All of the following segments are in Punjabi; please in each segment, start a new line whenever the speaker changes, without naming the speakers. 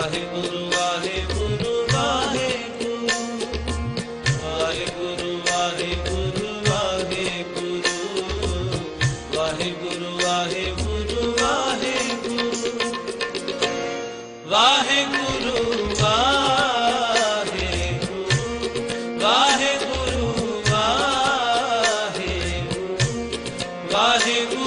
ਵਾਹਿਗੁਰੂ ਵਾਹਿਗੁਰੂ ਵਾਹਿਗੁਰੂ ਵਾਹਿਗੁਰੂ ਵਾਹਿਗੁਰੂ ਵਾਹਿਗੁਰੂ ਵਾਹਿਗੁਰੂ ਵਾਹਿਗੁਰੂ ਵਾਹਿਗੁਰੂ ਵਾਹਿਗੁਰੂ ਵਾਹਿਗੁਰੂ ਵਾਹਿਗੁਰੂ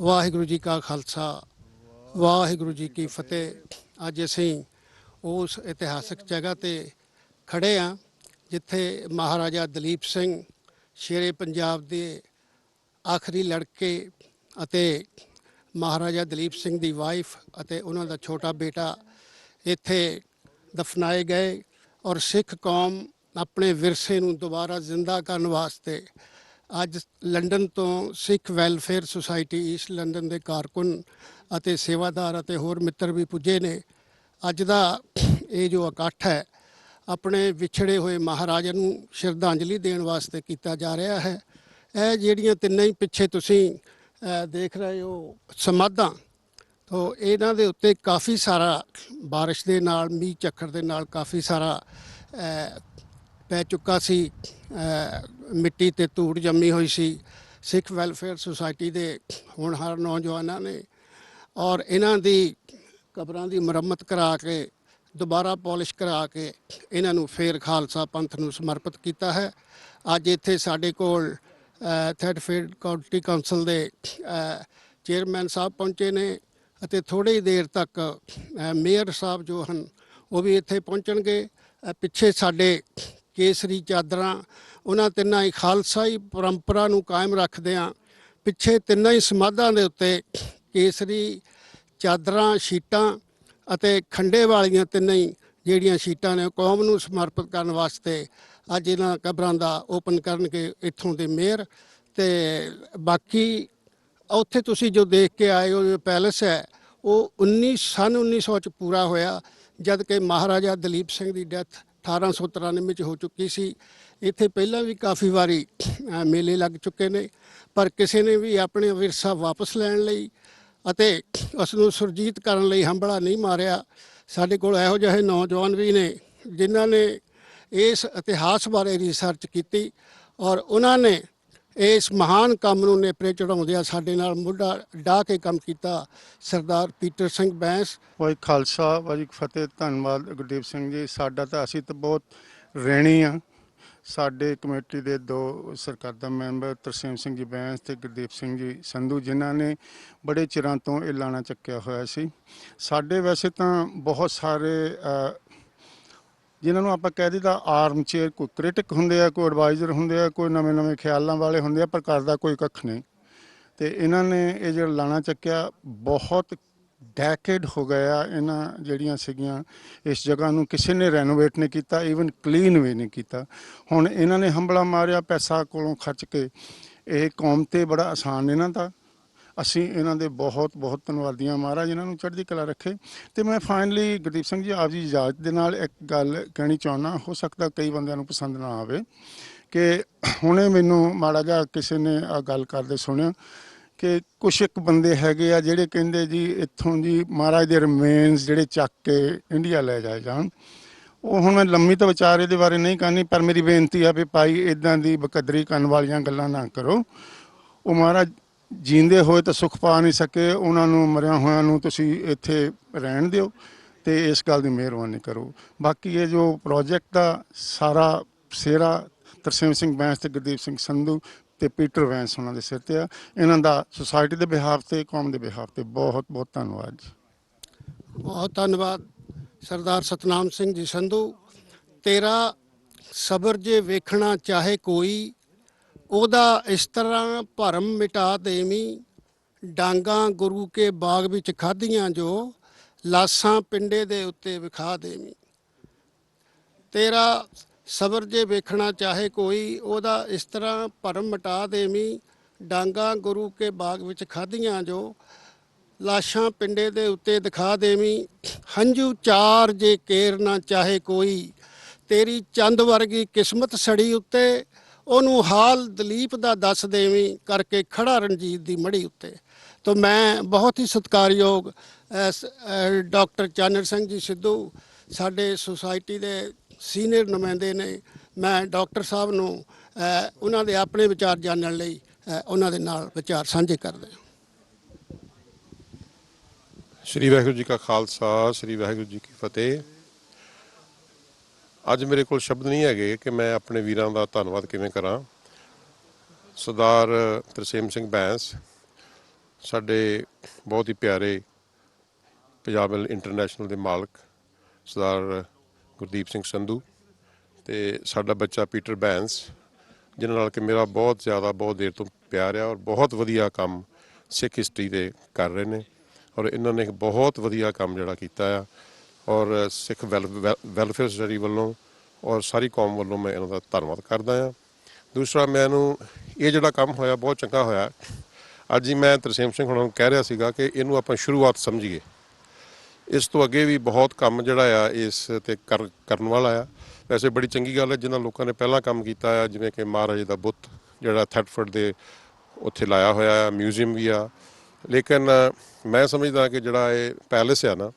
ਵਾਹਿਗੁਰੂ ਜੀ ਕਾ ਖਾਲਸਾ ਵਾਹਿਗੁਰੂ ਜੀ ਕੀ ਫਤਿਹ। ਅੱਜ ਅਸੀਂ ਉਸ ਇਤਿਹਾਸਕ ਜਗ੍ਹਾ ਤੇ ਖੜੇ ਹਾਂ ਜਿੱਥੇ ਮਹਾਰਾਜਾ ਦਲੀਪ ਸਿੰਘ ਸ਼ੇਰੇ ਪੰਜਾਬ ਦੇ ਆਖਰੀ ਲੜਕੇ ਅਤੇ ਮਹਾਰਾਜਾ ਦਲੀਪ ਸਿੰਘ ਦੀ ਵਾਈਫ ਅਤੇ ਉਹਨਾਂ ਦਾ ਛੋਟਾ ਬੇਟਾ ਇੱਥੇ ਦਫਨਾਏ ਗਏ ਔਰ ਸਿੱਖ ਕੌਮ ਆਪਣੇ ਵਿਰਸੇ ਨੂੰ ਦੁਬਾਰਾ ਜ਼ਿੰਦਾ ਕਰਨ ਵਾਸਤੇ ਅੱਜ ਲੰਡਨ ਤੋਂ ਸਿੱਖ ਵੈਲਫੇਅਰ ਸੁਸਾਇਟੀ ਈਸਟ ਲੰਡਨ ਦੇ ਕਾਰਕੁਨ ਅਤੇ ਸੇਵਾਦਾਰ ਅਤੇ ਹੋਰ ਮਿੱਤਰ ਵੀ ਪੁੱਜੇ ਨੇ। ਅੱਜ ਦਾ ਇਹ ਜੋ ਇਕੱਠ ਹੈ ਆਪਣੇ ਵਿਛੜੇ ਹੋਏ ਮਹਾਰਾਜਾ ਨੂੰ ਸ਼ਰਧਾਂਜਲੀ ਦੇਣ ਵਾਸਤੇ ਕੀਤਾ ਜਾ ਰਿਹਾ ਹੈ। ਇਹ ਜਿਹੜੀਆਂ ਤਿੰਨੇ ਹੀ ਪਿੱਛੇ ਤੁਸੀਂ ਦੇਖ ਰਹੇ ਹੋ ਸਮਾਧਾਂ, ਤੋ ਇਹਨਾਂ ਦੇ ਉੱਤੇ ਕਾਫੀ ਸਾਰਾ ਬਾਰਿਸ਼ ਦੇ ਨਾਲ ਮੀਂਹ ਝੱਖੜ ਦੇ ਨਾਲ ਕਾਫੀ ਸਾਰਾ ਪੈ ਚੁੱਕਾ ਸੀ, ਮਿੱਟੀ ਤੇ ਧੂੜ ਜੰਮੀ ਹੋਈ ਸੀ। ਸਿੱਖ ਵੈਲਫੇਅਰ ਸੁਸਾਇਟੀ ਦੇ ਹੋਣਹਾਰ ਨੌਜਵਾਨਾਂ ਨੇ ਔਰ ਇਹਨਾਂ ਦੀ ਕਬਰਾਂ ਦੀ ਮੁਰੰਮਤ ਕਰਾ ਕੇ ਦੁਬਾਰਾ ਪੋਲਿਸ਼ ਕਰਾ ਕੇ ਇਹਨਾਂ ਨੂੰ ਫੇਰ ਖਾਲਸਾ ਪੰਥ ਨੂੰ ਸਮਰਪਿਤ ਕੀਤਾ ਹੈ। ਅੱਜ ਇੱਥੇ ਸਾਡੇ ਕੋਲ ਥੈਟਫੀਲਡ ਕਾਉਂਟੀ ਕਾਉਂਸਲ ਦੇ ਚੇਅਰਮੈਨ ਸਾਹਿਬ ਪਹੁੰਚੇ ਨੇ ਅਤੇ ਥੋੜ੍ਹੀ ਦੇਰ ਤੱਕ ਮੇਅਰ ਸਾਹਿਬ ਜੋ ਹਨ ਉਹ ਵੀ ਇੱਥੇ ਪਹੁੰਚਣਗੇ। ਪਿੱਛੇ ਸਾਡੇ ਕੇਸਰੀ ਚਾਦਰਾਂ, ਉਹਨਾਂ ਤਿੰਨਾਂ ਹੀ ਖਾਲਸਾਈ ਪਰੰਪਰਾ ਨੂੰ ਕਾਇਮ ਰੱਖਦਿਆਂ ਪਿੱਛੇ ਤਿੰਨਾਂ ਹੀ ਸਮਾਧਾਂ ਦੇ ਉੱਤੇ ਕੇਸਰੀ ਚਾਦਰਾਂ, ਸ਼ੀਟਾਂ ਅਤੇ ਖੰਡੇ ਵਾਲੀਆਂ ਤਿੰਨਾਂ ਹੀ ਜਿਹੜੀਆਂ ਸ਼ੀਟਾਂ ਨੇ ਕੌਮ ਨੂੰ ਸਮਰਪਿਤ ਕਰਨ ਵਾਸਤੇ ਅੱਜ ਇਹਨਾਂ ਕਬਰਾਂ ਦਾ ਓਪਨ ਕਰਨਗੇ ਇੱਥੋਂ ਦੇ ਮੇਅਰ। ਅਤੇ ਬਾਕੀ ਉੱਥੇ ਤੁਸੀਂ ਜੋ ਦੇਖ ਕੇ ਆਏ ਹੋ ਜੋ ਪੈਲਸ ਹੈ ਉਹ 1900 'ਚ ਪੂਰਾ ਹੋਇਆ, ਜਦ ਕਿ ਮਹਾਰਾਜਾ ਦਲੀਪ ਸਿੰਘ ਦੀ ਡੈਥ 1893 'ਚ ਹੋ ਚੁੱਕੀ ਸੀ। ਇੱਥੇ ਪਹਿਲਾਂ ਵੀ ਕਾਫੀ ਵਾਰੀ ਮੇਲੇ ਲੱਗ ਚੁੱਕੇ ਨੇ, ਪਰ ਕਿਸੇ ਨੇ ਵੀ ਆਪਣੇ ਵਿਰਸਾ ਵਾਪਸ ਲੈਣ ਲਈ ਅਤੇ ਉਸ ਨੂੰ ਸੁਰਜੀਤ ਕਰਨ ਲਈ ਹੰਬਲਾ ਨਹੀਂ ਮਾਰਿਆ। ਸਾਡੇ ਕੋਲ ਇਹੋ ਜਿਹੇ ਨੌਜਵਾਨ ਵੀ ਨੇ ਜਿਨ੍ਹਾਂ ਨੇ ਇਸ ਇਤਿਹਾਸ ਬਾਰੇ ਰਿਸਰਚ ਕੀਤੀ ਔਰ ਉਹਨਾਂ ਨੇ ਇਸ ਮਹਾਨ ਕੰਮ ਨੂੰ ਨੇਪਰੇ ਚੜਾਉਂਦਿਆਂ ਸਾਡੇ ਨਾਲ ਮੁੱਢਾ ਡਾ ਕੇ ਕੰਮ ਕੀਤਾ। ਸਰਦਾਰ ਪੀਟਰ ਸਿੰਘ ਬੈਂਸ।
ਵਾਹਿਗੁਰੂ ਖਾਲਸਾ ਵਾਹਿਗੁਰੂ ਫਤਿਹ। ਧੰਨਵਾਦ ਗੁਰਦੀਪ ਸਿੰਘ ਜੀ। ਸਾਡਾ ਤਾਂ ਅਸੀਂ ਤਾਂ ਬਹੁਤ ਰਹਿਣੀ ਆ। ਸਾਡੇ ਕਮੇਟੀ ਦੇ 2 ਸਰਕਾਰਦਾ ਮੈਂਬਰ ਤਰਸੇਮ ਸਿੰਘ ਜੀ ਬੈਂਸ ਅਤੇ ਗੁਰਦੀਪ ਸਿੰਘ ਜੀ ਸੰਧੂ, ਜਿਨ੍ਹਾਂ ਨੇ ਬੜੇ ਚਿਰਾਂ ਤੋਂ ਇਹ ਲਾਣਾ ਚੱਕਿਆ ਹੋਇਆ ਸੀ। ਸਾਡੇ ਵੈਸੇ ਤਾਂ ਬਹੁਤ ਸਾਰੇ ਜਿਨ੍ਹਾਂ ਨੂੰ ਆਪਾਂ ਕਹਿ ਦਿੱਤਾ ਆਰਮ ਚੇਅਰ, ਕੋਈ ਕ੍ਰਿਟਿਕ ਹੁੰਦੇ ਆ, ਕੋਈ ਐਡਵਾਈਜ਼ਰ ਹੁੰਦੇ ਆ, ਕੋਈ ਨਵੇਂ ਖਿਆਲਾਂ ਵਾਲੇ ਹੁੰਦੇ ਆ, ਪਰ ਕਰਦਾ ਕੋਈ ਕੱਖ ਨਹੀਂ। ਅਤੇ ਇਹਨਾਂ ਨੇ ਇਹ ਜਿਹੜਾ ਲਾਣਾ ਚੱਕਿਆ ਬਹੁਤ ਡੈਕੇਡ ਹੋ ਗਿਆ। ਇਹਨਾਂ ਜਿਹੜੀਆਂ ਸੀਗੀਆਂ ਇਸ ਜਗ੍ਹਾ ਨੂੰ ਕਿਸੇ ਨੇ ਰੈਨੋਵੇਟ ਨਹੀਂ ਕੀਤਾ, ਈਵਨ ਕਲੀਨ ਵੀ ਨਹੀਂ ਕੀਤਾ। ਹੁਣ ਇਹਨਾਂ ਨੇ ਹੰਬਲਾ ਮਾਰਿਆ ਪੈਸਾ ਕੋਲੋਂ ਖਰਚ ਕੇ। ਇਹ ਕੌਮ 'ਤੇ ਬੜਾ ਆਸਾਨ ਇਹਨਾਂ ਦਾ। ਅਸੀਂ ਇਹਨਾਂ ਦੇ ਬਹੁਤ ਧੰਨਵਾਦੀ ਹਾਂ। ਮਹਾਰਾਜ ਇਹਨਾਂ ਨੂੰ ਚੜ੍ਹਦੀ ਕਲਾ ਰੱਖੇ। ਅਤੇ ਮੈਂ ਫਾਈਨਲੀ ਗੁਰਦੀਪ ਸਿੰਘ ਜੀ ਆਪ ਜੀ ਇਜਾਜ਼ਤ ਦੇ ਨਾਲ ਇੱਕ ਗੱਲ ਕਹਿਣੀ ਚਾਹੁੰਦਾ, ਹੋ ਸਕਦਾ ਕਈ ਬੰਦਿਆਂ ਨੂੰ ਪਸੰਦ ਨਾ ਆਵੇ, ਕਿ ਹੁਣੇ ਮੈਨੂੰ ਮਾੜਾ ਜਿਹਾ ਕਿਸੇ ਨੇ ਆ ਗੱਲ ਕਰਦੇ ਸੁਣਿਆ ਕਿ ਕੁਛ ਇੱਕ ਬੰਦੇ ਹੈਗੇ ਆ ਜਿਹੜੇ ਕਹਿੰਦੇ ਜੀ ਇੱਥੋਂ ਜੀ ਮਹਾਰਾਜ ਦੇ ਰਿਮੇਨਸ ਜਿਹੜੇ ਚੱਕ ਕੇ ਇੰਡੀਆ ਲੈ ਜਾਏ ਜਾਣ। ਉਹ ਹੁਣ ਮੈਂ ਲੰਮੀ ਤਾਂ ਵਿਚਾਰ ਇਹਦੇ ਬਾਰੇ ਨਹੀਂ ਕਰਨੀ, ਪਰ ਮੇਰੀ ਬੇਨਤੀ ਆ ਵੀ ਭਾਈ ਇੱਦਾਂ ਦੀ ਬਕਦਰੀ ਕਰਨ ਵਾਲੀਆਂ ਗੱਲਾਂ ਨਾ ਕਰੋ। ਉਹ ਮਹਾਰਾਜ ਜੀਂਦੇ ਹੋਏ ਤਾਂ ਸੁੱਖ ਪਾ ਨਹੀਂ ਸਕੇ, ਉਹਨਾਂ ਨੂੰ ਮਰਿਆ ਹੋਇਆਂ ਨੂੰ ਤੁਸੀਂ ਇੱਥੇ ਰਹਿਣ ਦਿਓ ਅਤੇ ਇਸ ਗੱਲ ਦੀ ਮਿਹਰਬਾਨੀ ਕਰੋ। ਬਾਕੀ ਇਹ ਜੋ ਪ੍ਰੋਜੈਕਟ ਦਾ ਸਾਰਾ ਸਿਹਰਾ ਤਰਸੇਮ ਸਿੰਘ ਬੈਂਸ ਅਤੇ ਗੁਰਦੀਪ ਸਿੰਘ ਸੰਧੂ ਅਤੇ ਪੀਟਰ ਵੈਂਸ ਉਹਨਾਂ ਦੇ ਸਿਰ 'ਤੇ ਆ। ਇਹਨਾਂ ਦਾ ਸੁਸਾਇਟੀ ਦੇ ਬਿਹਾਫ 'ਤੇ, ਕੌਮ ਦੇ ਬਿਹਾਫ 'ਤੇ ਬਹੁਤ ਧੰਨਵਾਦ ਜੀ।
ਬਹੁਤ ਧੰਨਵਾਦ ਸਰਦਾਰ ਸਤਨਾਮ ਸਿੰਘ ਜੀ ਸੰਧੂ। ਤੇਰਾ ਸਬਰ ਜੇ ਵੇਖਣਾ ਚਾਹੇ ਕੋਈ, ਉਹਦਾ ਇਸ ਤਰ੍ਹਾਂ ਭਰਮ ਮਿਟਾ ਦੇਵੀਂ, ਡਾਂਗਾਂ ਗੁਰੂ ਕੇ ਬਾਗ ਵਿੱਚ ਖਾਧੀਆਂ ਜੋ, ਲਾਸਾਂ ਪਿੰਡੇ ਦੇ ਉੱਤੇ ਵਿਖਾ ਦੇਵੀਂ। ਤੇਰਾ ਸਬਰ ਜੇ ਵੇਖਣਾ ਚਾਹੇ ਕੋਈ, ਉਹਦਾ ਇਸ ਤਰ੍ਹਾਂ ਭਰਮ ਮਿਟਾ ਦੇਵੀਂ, ਡਾਂਗਾਂ ਗੁਰੂ ਕੇ ਬਾਗ ਵਿੱਚ ਖਾਧੀਆਂ ਜੋ, ਲਾਸ਼ਾਂ ਪਿੰਡੇ ਦੇ ਉੱਤੇ ਦਿਖਾ ਦੇਵੀਂ। ਹੰਝੂ ਚਾਰ ਜੇ ਕੇਰ ਨਾ ਚਾਹੇ ਕੋਈ, ਤੇਰੀ ਚੰਦ ਵਰਗੀ ਕਿਸਮਤ ਸੜੀ ਉੱਤੇ, ਉਹਨੂੰ ਹਾਲ ਦਲੀਪ ਦਾ ਦੱਸ ਦੇਵੀਂ, ਕਰਕੇ ਖੜਾ ਰਣਜੀਤ ਦੀ ਮੜੀ ਉੱਤੇ। ਤੋ ਮੈਂ ਬਹੁਤ ਹੀ ਸਤਿਕਾਰਯੋਗ ਡਾਕਟਰ ਚਾਨਣ ਸਿੰਘ ਜੀ ਸਿੱਧੂ ਸਾਡੇ ਸੁਸਾਇਟੀ ਦੇ ਸੀਨੀਅਰ ਨੁਮਾਇੰਦੇ ਨੇ। ਮੈਂ ਡਾਕਟਰ ਸਾਹਿਬ ਨੂੰ ਉਹਨਾਂ ਦੇ ਆਪਣੇ ਵਿਚਾਰ ਜਾਣਨ ਲਈ ਉਹਨਾਂ ਦੇ ਨਾਲ ਵਿਚਾਰ ਸਾਂਝੇ ਕਰਦੇ ਹਾਂ।
ਸ਼੍ਰੀ ਵਾਹਿਗੁਰੂ ਜੀ ਕਾ ਖਾਲਸਾ, ਸ਼੍ਰੀ ਵਾਹਿਗੁਰੂ ਜੀ ਕੀ ਫਤਿਹ। ਅੱਜ ਮੇਰੇ ਕੋਲ ਸ਼ਬਦ ਨਹੀਂ ਹੈਗੇ ਕਿ ਮੈਂ ਆਪਣੇ ਵੀਰਾਂ ਦਾ ਧੰਨਵਾਦ ਕਿਵੇਂ ਕਰਾਂ। ਸਰਦਾਰ ਤਰਸੇਮ ਸਿੰਘ ਬੈਂਸ ਸਾਡੇ ਬਹੁਤ ਹੀ ਪਿਆਰੇ ਪੰਜਾਬ ਇੰਟਰਨੈਸ਼ਨਲ ਦੇ ਮਾਲਕ ਸਰਦਾਰ ਗੁਰਦੀਪ ਸਿੰਘ ਸੰਧੂ ਅਤੇ ਸਾਡਾ ਬੱਚਾ ਪੀਟਰ ਬੈਂਸ, ਜਿਨ੍ਹਾਂ ਨਾਲ ਕਿ ਮੇਰਾ ਬਹੁਤ ਦੇਰ ਤੋਂ ਪਿਆਰ ਆ ਔਰ ਬਹੁਤ ਵਧੀਆ ਕੰਮ ਸਿੱਖ ਹਿਸਟਰੀ ਦੇ ਕਰ ਰਹੇ ਨੇ। ਔਰ ਇਹਨਾਂ ਨੇ ਬਹੁਤ ਵਧੀਆ ਕੰਮ ਜਿਹੜਾ ਕੀਤਾ ਆ ਔਰ ਸਿੱਖ ਵੈਲਫੇਅਰ ਸੋਸਾਇਟੀ ਵੱਲੋਂ ਔਰ ਸਾਰੀ ਕੌਮ ਵੱਲੋਂ ਮੈਂ ਇਹਨਾਂ ਦਾ ਧੰਨਵਾਦ ਕਰਦਾ ਹਾਂ। ਦੂਸਰਾ, ਮੈਨੂੰ ਇਹ ਜਿਹੜਾ ਕੰਮ ਹੋਇਆ ਬਹੁਤ ਚੰਗਾ ਹੋਇਆ। ਅੱਜ ਹੀ ਮੈਂ ਤਰਸੇਮ ਸਿੰਘ ਹੁਣਾਂ ਨੂੰ ਕਹਿ ਰਿਹਾ ਸੀਗਾ ਕਿ ਇਹਨੂੰ ਆਪਾਂ ਸ਼ੁਰੂਆਤ ਸਮਝੀਏ, ਇਸ ਤੋਂ ਅੱਗੇ ਵੀ ਬਹੁਤ ਕੰਮ ਜਿਹੜਾ ਆ ਇਸ 'ਤੇ ਕਰਨ ਵਾਲਾ ਆ। ਵੈਸੇ ਬੜੀ ਚੰਗੀ ਗੱਲ ਹੈ ਜਿਨ੍ਹਾਂ ਲੋਕਾਂ ਨੇ ਪਹਿਲਾਂ ਕੰਮ ਕੀਤਾ ਆ, ਜਿਵੇਂ ਕਿ ਮਹਾਰਾਜੇ ਦਾ ਬੁੱਤ ਜਿਹੜਾ ਥੈਟਫੋਰਡ ਦੇ ਉੱਥੇ ਲਾਇਆ ਹੋਇਆ ਆ, ਮਿਊਜ਼ੀਅਮ ਵੀ ਆ। ਲੇਕਿਨ ਮੈਂ ਸਮਝਦਾ ਕਿ ਜਿਹੜਾ ਇਹ ਪੈਲੇਸ ਆ ਨਾ,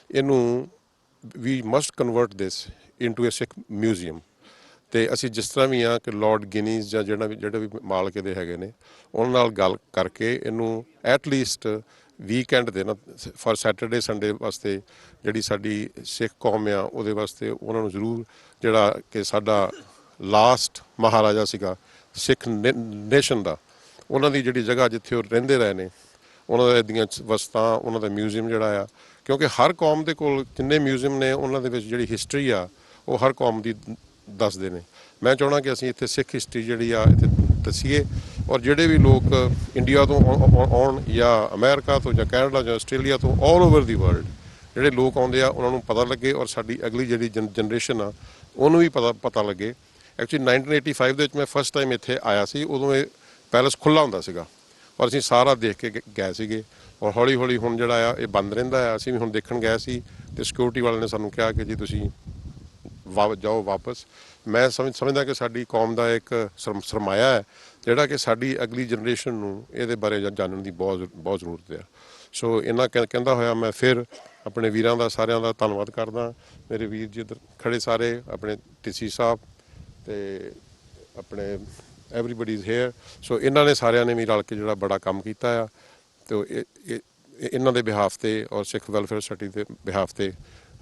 ਇਹਨੂੰ ਵੀ ਮਸਟ ਕਨਵਰਟ ਦਿਸ ਇਨਟੂ ਏ ਸਿੱਖ ਮਿਊਜ਼ੀਅਮ। ਅਤੇ ਅਸੀਂ ਜਿਸ ਤਰ੍ਹਾਂ ਵੀ ਆ ਕਿ ਲਾਰਡ ਗਿਨੀਜ਼ ਜਾਂ ਜਿਹੜੇ ਵੀ ਮਾਲਕ ਇਹਦੇ ਹੈਗੇ ਨੇ, ਉਹਨਾਂ ਨਾਲ ਗੱਲ ਕਰਕੇ ਇਹਨੂੰ ਐਟਲੀਸਟ ਵੀਕਐਂਡ ਦੇ ਨਾ ਫॉर ਸੈਟਰਡੇ ਸੰਡੇ ਵਾਸਤੇ ਜਿਹੜੀ ਸਾਡੀ ਸਿੱਖ ਕੌਮ ਆ ਉਹਦੇ ਵਾਸਤੇ ਉਹਨਾਂ ਨੂੰ ਜ਼ਰੂਰ ਜਿਹੜਾ ਕਿ ਸਾਡਾ ਲਾਸਟ ਮਹਾਰਾਜਾ ਸੀਗਾ ਸਿੱਖ ਨੇਸ਼ਨ ਦਾ, ਉਹਨਾਂ ਦੀ ਜਿਹੜੀ ਜਗ੍ਹਾ ਜਿੱਥੇ ਉਹ ਰਹਿੰਦੇ ਰਹੇ ਨੇ, ਉਹਨਾਂ ਦੀਆਂ ਵਸਤਾਂ, ਉਹਨਾਂ ਦਾ ਮਿਊਜ਼ੀਅਮ ਜਿਹੜਾ ਆ, ਕਿਉਂਕਿ ਹਰ ਕੌਮ ਦੇ ਕੋਲ ਜਿੰਨੇ ਮਿਊਜ਼ੀਅਮ ਨੇ ਉਹਨਾਂ ਦੇ ਵਿੱਚ ਜਿਹੜੀ ਹਿਸਟਰੀ ਆ ਉਹ ਹਰ ਕੌਮ ਦੀ ਦੱਸਦੇ ਨੇ। ਮੈਂ ਚਾਹੁੰਦਾ ਕਿ ਅਸੀਂ ਇੱਥੇ ਸਿੱਖ ਹਿਸਟਰੀ ਜਿਹੜੀ ਆ ਇੱਥੇ ਦੱਸੀਏ ਔਰ ਜਿਹੜੇ ਵੀ ਲੋਕ ਇੰਡੀਆ ਤੋਂ ਆਉਣ ਜਾਂ ਅਮਰੀਕਾ ਤੋਂ ਜਾਂ ਕੈਨੇਡਾ ਜਾਂ ਆਸਟ੍ਰੇਲੀਆ ਤੋਂ ਆਲ ਓਵਰ ਦੀ ਵਰਲਡ ਜਿਹੜੇ ਲੋਕ ਆਉਂਦੇ ਆ ਉਹਨਾਂ ਨੂੰ ਪਤਾ ਲੱਗੇ ਔਰ ਸਾਡੀ ਅਗਲੀ ਜਿਹੜੀ ਜਨਰੇਸ਼ਨ ਆ ਉਹਨੂੰ ਵੀ ਪਤਾ ਲੱਗੇ। ਐਕਚੁਅਲੀ 1985 ਦੇ ਵਿੱਚ ਮੈਂ ਫਸਟ ਟਾਈਮ ਇੱਥੇ ਆਇਆ ਸੀ, ਉਦੋਂ ਇਹ ਪੈਲੇਸ ਖੁੱਲ੍ਹਾ ਹੁੰਦਾ ਸੀਗਾ ਔਰ ਅਸੀਂ ਸਾਰਾ ਦੇਖ ਕੇ ਗਏ ਸੀਗੇ। ਔਰ ਹੌਲੀ ਹੌਲੀ ਹੁਣ ਜਿਹੜਾ ਆ ਇਹ ਬੰਦ ਰਹਿੰਦਾ ਆ। ਅਸੀਂ ਵੀ ਹੁਣ ਦੇਖਣ ਗਏ ਸੀ ਅਤੇ ਸਿਕਿਉਰਿਟੀ ਵਾਲਿਆਂ ਨੇ ਸਾਨੂੰ ਕਿਹਾ ਕਿ ਜੀ ਤੁਸੀਂ ਜਾਓ ਵਾਪਸ। ਮੈਂ ਸਮਝਦਾ ਕਿ ਸਾਡੀ ਕੌਮ ਦਾ ਇੱਕ ਸਰਮਾਇਆ ਹੈ ਜਿਹੜਾ ਕਿ ਸਾਡੀ ਅਗਲੀ ਜਨਰੇਸ਼ਨ ਨੂੰ ਇਹਦੇ ਬਾਰੇ ਜਾਣਨ ਦੀ ਬਹੁਤ ਜ਼ਰੂਰਤ ਹੈ। ਸੋ ਇਹਨਾਂ ਕਹਿੰਦਾ ਹੋਇਆ ਮੈਂ ਫਿਰ ਆਪਣੇ ਵੀਰਾਂ ਦਾ ਸਾਰਿਆਂ ਦਾ ਧੰਨਵਾਦ ਕਰਦਾ। ਮੇਰੇ ਵੀਰ ਜੀ ਇੱਧਰ ਖੜ੍ਹੇ ਸਾਰੇ, ਆਪਣੇ TC ਸਾਹਿਬ ਅਤੇ ਆਪਣੇ ਐਵਰੀਬਡੀ ਇਜ਼ ਹੇਅਰ। ਸੋ ਇਹਨਾਂ ਨੇ ਸਾਰਿਆਂ ਨੇ ਵੀ ਰਲ ਕੇ ਜਿਹੜਾ ਬੜਾ ਕੰਮ ਕੀਤਾ ਆ ਅਤੇ ਇਹਨਾਂ ਦੇ ਬਿਹਾਫ 'ਤੇ ਔਰ ਸਿੱਖ ਵੈਲਫੇਅਰ ਸੋਸਾਇਟੀ ਦੇ ਬਿਹਾਫ 'ਤੇ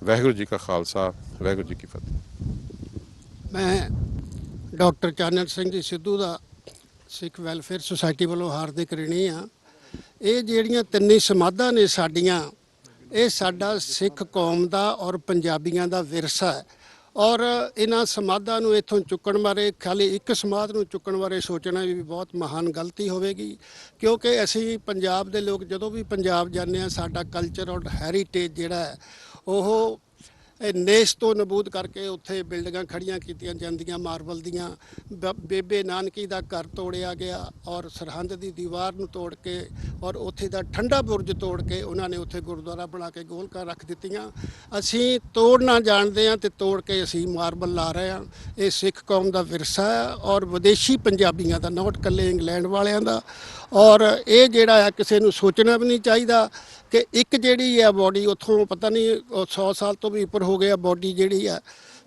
ਵਾਹਿਗੁਰੂ ਜੀ ਕਾ ਖਾਲਸਾ, ਵਾਹਿਗੁਰੂ ਜੀ ਕੀ ਫਤਿਹ।
ਮੈਂ ਡਾਕਟਰ ਚਾਨਣ ਸਿੰਘ ਜੀ ਸਿੱਧੂ ਦਾ ਸਿੱਖ ਵੈਲਫੇਅਰ ਸੁਸਾਇਟੀ ਵੱਲੋਂ ਹਾਰਦਿਕ ਰਿਣੀ ਹਾਂ। ਇਹ ਜਿਹੜੀਆਂ ਤਿੰਨੇ ਸਮਾਧਾਂ ਨੇ ਸਾਡੀਆਂ, ਇਹ ਸਾਡਾ ਸਿੱਖ ਕੌਮ ਦਾ ਔਰ ਪੰਜਾਬੀਆਂ ਦਾ ਵਿਰਸਾ ਹੈ। ਔਰ ਇਹਨਾਂ ਸਮਾਧਾਂ ਨੂੰ ਇੱਥੋਂ ਚੁੱਕਣ ਬਾਰੇ, ਖਾਲੀ ਇੱਕ ਸਮਾਧ ਨੂੰ ਚੁੱਕਣ ਬਾਰੇ ਸੋਚਣਾ ਵੀ ਬਹੁਤ ਮਹਾਨ ਗਲਤੀ ਹੋਵੇਗੀ, ਕਿਉਂਕਿ ਅਸੀਂ ਪੰਜਾਬ ਦੇ ਲੋਕ ਜਦੋਂ ਵੀ ਪੰਜਾਬ ਜਾਂਦੇ ਹਾਂ ਸਾਡਾ ਕਲਚਰ ਔਰ ਹੈਰੀਟੇਜ ਜਿਹੜਾ ਹੈ ਉਹ ਨੇਸ ਤੋਂ ਨਬੂਦ ਕਰਕੇ ਉੱਥੇ ਬਿਲਡਿੰਗਾਂ ਖੜੀਆਂ ਕੀਤੀਆਂ ਜਾਂਦੀਆਂ ਮਾਰਬਲ ਦੀਆਂ। ਬੇਬੇ ਨਾਨਕੀ ਦਾ ਘਰ ਤੋੜਿਆ ਗਿਆ ਔਰ ਸਰਹੰਦ ਦੀ ਦੀਵਾਰ ਨੂੰ ਤੋੜ ਕੇ ਔਰ ਉੱਥੇ ਦਾ ਠੰਡਾ ਬੁਰਜ ਤੋੜ ਕੇ ਉਹਨਾਂ ਨੇ ਉੱਥੇ ਗੁਰਦੁਆਰਾ ਬਣਾ ਕੇ ਗੋਲਕਾਂ ਰੱਖ ਦਿੱਤੀਆਂ। ਅਸੀਂ ਤੋੜਨਾ ਜਾਣਦੇ ਹਾਂ ਅਤੇ ਤੋੜ ਕੇ ਅਸੀਂ ਮਾਰਬਲ ਲਾ ਰਹੇ ਹਾਂ। ਇਹ ਸਿੱਖ ਕੌਮ ਦਾ ਵਿਰਸਾ ਹੈ ਔਰ ਵਿਦੇਸ਼ੀ ਪੰਜਾਬੀਆਂ ਦਾ, ਨੋਟ ਇਕੱਲੇ ਇੰਗਲੈਂਡ ਵਾਲਿਆਂ ਦਾ। ਔਰ ਇਹ ਜਿਹੜਾ ਆ ਕਿਸੇ ਨੂੰ ਸੋਚਣਾ ਵੀ ਨਹੀਂ ਚਾਹੀਦਾ ਕਿ ਇੱਕ ਜਿਹੜੀ ਆ ਬੋਡੀ ਉੱਥੋਂ ਪਤਾ ਨਹੀਂ 100 ਸਾਲ ਤੋਂ ਵੀ ਉੱਪਰ ਹੋ ਗਿਆ ਬੋਡੀ ਜਿਹੜੀ ਆ,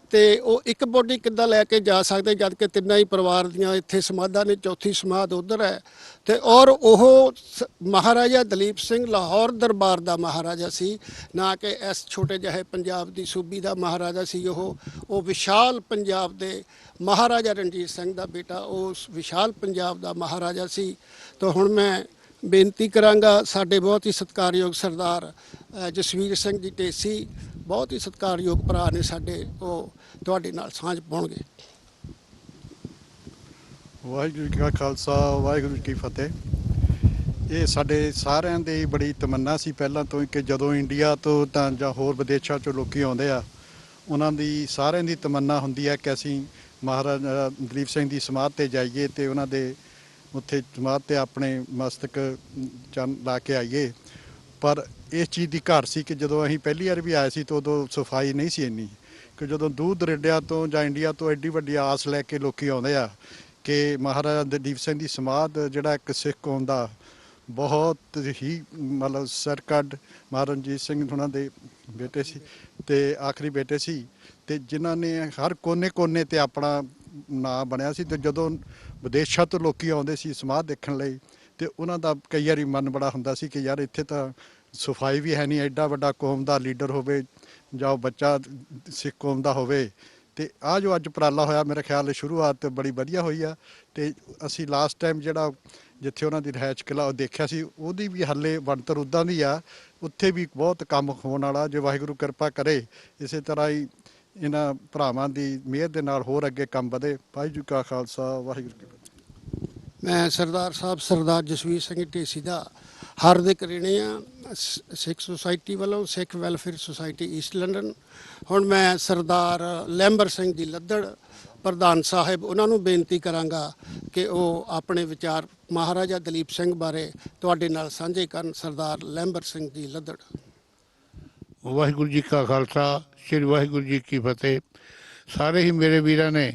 ਅਤੇ ਉਹ ਇੱਕ ਬੋਡੀ ਕਿੱਦਾਂ ਲੈ ਕੇ ਜਾ ਸਕਦੇ ਜਦ ਕਿ ਤਿੰਨਾਂ ਹੀ ਪਰਿਵਾਰ ਦੀਆਂ ਇੱਥੇ ਸਮਾਧਾਂ ਨੇ, ਚੌਥੀ ਸਮਾਧ ਉੱਧਰ ਹੈ। ਅਤੇ ਔਰ ਉਹ ਮਹਾਰਾਜਾ ਦਲੀਪ ਸਿੰਘ ਲਾਹੌਰ ਦਰਬਾਰ ਦਾ ਮਹਾਰਾਜਾ ਸੀ, ਨਾ ਕਿ ਇਸ ਛੋਟੇ ਜਿਹੇ ਪੰਜਾਬ ਦੀ ਸੂਬੀ ਦਾ ਮਹਾਰਾਜਾ ਸੀ। ਉਹ ਵਿਸ਼ਾਲ ਪੰਜਾਬ ਦੇ ਮਹਾਰਾਜਾ ਰਣਜੀਤ ਸਿੰਘ ਦਾ ਬੇਟਾ ਉਸ ਵਿਸ਼ਾਲ ਪੰਜਾਬ ਦਾ ਮਹਾਰਾਜਾ ਸੀ। ਤਾਂ ਹੁਣ ਮੈਂ ਬੇਨਤੀ ਕਰਾਂਗਾ, ਸਾਡੇ ਬਹੁਤ ਹੀ ਸਤਿਕਾਰਯੋਗ ਸਰਦਾਰ ਜਸਵੀਰ ਸਿੰਘ ਜੀ ਢੇਸੀ, ਬਹੁਤ ਹੀ ਸਤਿਕਾਰਯੋਗ ਭਰਾ ਨੇ ਸਾਡੇ, ਉਹ ਤੁਹਾਡੇ ਨਾਲ ਸਾਂਝ ਪਾਉਣਗੇ।
ਵਾਹਿਗੁਰੂ ਜੀ ਕਾ ਖਾਲਸਾ ਵਾਹਿਗੁਰੂ ਜੀ ਕੀ ਫਤਿਹ। ਇਹ ਸਾਡੇ ਸਾਰਿਆਂ ਦੀ ਬੜੀ ਤਮੰਨਾ ਸੀ ਪਹਿਲਾਂ ਤੋਂ ਹੀ ਕਿ ਜਦੋਂ ਇੰਡੀਆ ਤੋਂ ਤਾਂ ਜਾਂ ਹੋਰ ਵਿਦੇਸ਼ਾਂ ਚੋਂ ਲੋਕੀ ਆਉਂਦੇ ਆ, ਉਹਨਾਂ ਦੀ ਸਾਰਿਆਂ ਦੀ ਤਮੰਨਾ ਹੁੰਦੀ ਹੈ ਕਿ ਅਸੀਂ ਮਹਾਰਾਜਾ ਦਲੀਪ ਸਿੰਘ ਦੀ ਸਮਾਧ ਤੇ ਜਾਈਏ ਤੇ ਉਹਨਾਂ ਦੇ ਉੱਥੇ ਸਮਾਧ ਤੇ ਆਪਣੇ ਮਸਤਕ ਚੰਨ ਲਾ ਕੇ ਆਈਏ। ਪਰ ਇਸ ਚੀਜ਼ ਦੀ ਘਾਟ ਸੀ ਕਿ ਜਦੋਂ ਅਸੀਂ ਪਹਿਲੀ ਵਾਰ ਵੀ ਆਏ ਸੀ ਤਾਂ ਉਦੋਂ ਸਫਾਈ ਨਹੀਂ ਸੀ ਇੰਨੀ, ਕਿ ਜਦੋਂ ਦੂਰ ਦਰੇਡਿਆਂ ਤੋਂ ਜਾਂ ਇੰਡੀਆ ਤੋਂ ਐਡੀ ਵੱਡੀ ਆਸ ਲੈ ਕੇ ਲੋਕੀ ਆਉਂਦੇ ਆ ਕਿ ਮਹਾਰਾਜਾ ਦਲੀਪ ਸਿੰਘ ਦੀ ਸਮਾਧ ਜਿਹੜਾ ਇੱਕ ਸਿੱਖ ਕੌਮ ਦਾ ਬਹੁਤ ਹੀ ਮਤਲਬ ਸਰਕੱਡ ਮਹਾਰਾਜਾ ਰਣਜੀਤ ਸਿੰਘ ਉਹਨਾਂ ਦੇ ਬੇਟੇ ਸੀ ਤੇ ਆਖਰੀ ਬੇਟੇ ਸੀ, ਤੇ ਜਿਨ੍ਹਾਂ ਨੇ ਹਰ ਕੋਨੇ-ਕੋਨੇ ਤੇ ਆਪਣਾ ਨਾਂ ਬਣਿਆ ਸੀ। ਤੇ ਜਦੋਂ ਵਿਦੇਸ਼ਾਂ ਤੋਂ ਲੋਕੀ ਆਉਂਦੇ ਸੀ ਸਮਾਧ ਦੇਖਣ ਲਈ ਤੇ ਉਹਨਾਂ ਦਾ ਕਈ ਵਾਰੀ ਮਨ ਬੜਾ ਹੁੰਦਾ ਸੀ ਕਿ ਯਾਰ ਇੱਥੇ ਤਾਂ ਸਫਾਈ ਵੀ ਹੈ ਨਹੀਂ, ਐਡਾ ਵੱਡਾ ਕੌਮ ਦਾ ਲੀਡਰ ਹੋਵੇ ਜਾਂ ਉਹ ਬੱਚਾ ਸਿੱਖ ਕੌਮ ਦਾ ਹੋਵੇ। ਤੇ ਆ ਜੋ ਅੱਜ ਉਪਰਾਲਾ ਹੋਇਆ, ਮੇਰੇ ਖਿਆਲ ਸ਼ੁਰੂਆਤ ਬੜੀ ਵਧੀਆ ਹੋਈ ਆ। ਤੇ ਅਸੀਂ ਲਾਸਟ ਟਾਈਮ ਜਿਹੜਾ ਜਿੱਥੇ ਉਹਨਾਂ ਦੀ ਰਿਹਾਇਸ਼ ਕਿਲਾ ਉਹ ਦੇਖਿਆ ਸੀ, ਉਹਦੀ ਵੀ ਹਾਲੇ ਬਣਤਰ ਉੱਦਾਂ ਦੀ ਆ, ਉੱਥੇ ਵੀ ਬਹੁਤ ਕੰਮ ਹੋਣ ਵਾਲਾ। ਜੇ ਵਾਹਿਗੁਰੂ ਕਿਰਪਾ ਕਰੇ ਇਸੇ ਤਰ੍ਹਾਂ ਹੀ ਇਹਨਾਂ ਭਰਾਵਾਂ ਦੀ ਮਿਹਰ ਦੇ ਨਾਲ ਹੋਰ ਅੱਗੇ ਕੰਮ ਵਧੇ। ਵਾਹਿਗੁਰੂ ਜੀ ਕਾ ਖਾਲਸਾ ਵਾਹਿਗੁਰੂ ਜੀ ਕੀ ਫਤਿਹ।
ਮੈਂ ਸਰਦਾਰ ਸਾਹਿਬ ਸਰਦਾਰ ਜਸਵੀਰ ਸਿੰਘ ਢੇਸੀ ਦਾ ਹਾਰਦਿਕ ਰਿਣੀ ਆ ਸਿੱਖ ਸੁਸਾਇਟੀ ਵੱਲੋਂ, ਸਿੱਖ ਵੈਲਫੇਅਰ ਸੁਸਾਇਟੀ ਈਸਟ ਲੰਡਨ। ਹੁਣ ਮੈਂ ਸਰਦਾਰ ਲੈਂਬਰ ਸਿੰਘ ਜੀ ਲੱਦੜ ਪ੍ਰਧਾਨ ਸਾਹਿਬ, ਉਹਨਾਂ ਨੂੰ ਬੇਨਤੀ ਕਰਾਂਗਾ ਕਿ ਉਹ ਆਪਣੇ ਵਿਚਾਰ ਮਹਾਰਾਜਾ ਦਲੀਪ ਸਿੰਘ ਬਾਰੇ ਤੁਹਾਡੇ ਨਾਲ ਸਾਂਝੇ ਕਰਨ। ਸਰਦਾਰ ਲੈਂਬਰ ਸਿੰਘ ਜੀ ਲੱਦੜ।
ਵਾਹਿਗੁਰੂ ਜੀ ਕਾ ਖਾਲਸਾ, ਸ੍ਰੀ ਵਾਹਿਗੁਰੂ ਜੀ ਕੀ ਫਤਿਹ। ਸਾਰੇ ਹੀ ਮੇਰੇ ਵੀਰਾਂ ਨੇ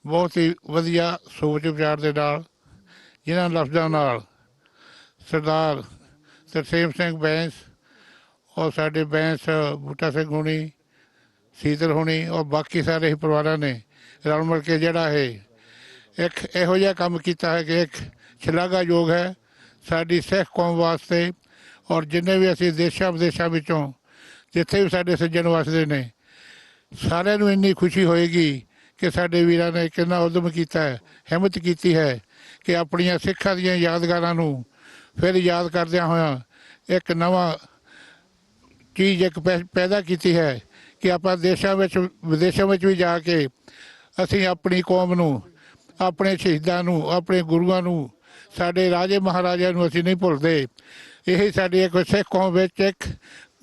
ਬਹੁਤ ਹੀ ਵਧੀਆ ਸੋਚ ਵਿਚਾਰ ਦੇ ਨਾਲ, ਜਿਨ੍ਹਾਂ ਲਫ਼ਜ਼ਾਂ ਨਾਲ ਸਰਦਾਰ ਤਰਸੇਮ ਸਿੰਘ ਬੈਂਸ ਔਰ ਸਾਡੇ ਬੈਂਸ ਬੂਟਾ ਸਿੰਘ ਹੋਣੀ, ਸੀਤਲ ਹੋਣੀ ਔਰ ਬਾਕੀ ਸਾਰੇ ਹੀ ਪਰਿਵਾਰਾਂ ਨੇ ਰਲ ਮਿਲ ਕੇ ਜਿਹੜਾ ਇਹ ਇੱਕ ਇਹੋ ਜਿਹਾ ਕੰਮ ਕੀਤਾ ਹੈ ਕਿ ਇੱਕ ਸ਼ਲਾਘਾਯੋਗ ਹੈ ਸਾਡੀ ਸਿੱਖ ਕੌਮ ਵਾਸਤੇ। ਔਰ ਜਿੰਨੇ ਵੀ ਅਸੀਂ ਦੇਸ਼ਾਂ ਵਿਦੇਸ਼ਾਂ ਵਿੱਚੋਂ ਜਿੱਥੇ ਵੀ ਸਾਡੇ ਸੱਜਣ ਵਸਦੇ ਨੇ, ਸਾਰਿਆਂ ਨੂੰ ਇੰਨੀ ਖੁਸ਼ੀ ਹੋਏਗੀ ਕਿ ਸਾਡੇ ਵੀਰਾਂ ਨੇ ਕਿੰਨਾ ਉਦਮ ਕੀਤਾ ਹੈ, ਹਿੰਮਤ ਕੀਤੀ ਹੈ ਕਿ ਆਪਣੀਆਂ ਸਿੱਖਾਂ ਦੀਆਂ ਯਾਦਗਾਰਾਂ ਨੂੰ ਫਿਰ ਯਾਦ ਕਰਦਿਆਂ ਹੋਇਆਂ ਇੱਕ ਨਵਾਂ ਚੀਜ਼ ਇੱਕ ਪੈਦਾ ਕੀਤੀ ਹੈ ਕਿ ਆਪਾਂ ਦੇਸ਼ਾਂ ਵਿੱਚ ਵਿਦੇਸ਼ਾਂ ਵਿੱਚ ਵੀ ਜਾ ਕੇ ਅਸੀਂ ਆਪਣੀ ਕੌਮ ਨੂੰ, ਆਪਣੇ ਸ਼ਹੀਦਾਂ ਨੂੰ, ਆਪਣੇ ਗੁਰੂਆਂ ਨੂੰ, ਸਾਡੇ ਰਾਜੇ ਮਹਾਰਾਜਿਆਂ ਨੂੰ ਅਸੀਂ ਨਹੀਂ ਭੁੱਲਦੇ। ਇਹ ਸਾਡੀ ਇੱਕ ਸਿੱਖ ਕੌਮ ਵਿੱਚ ਇੱਕ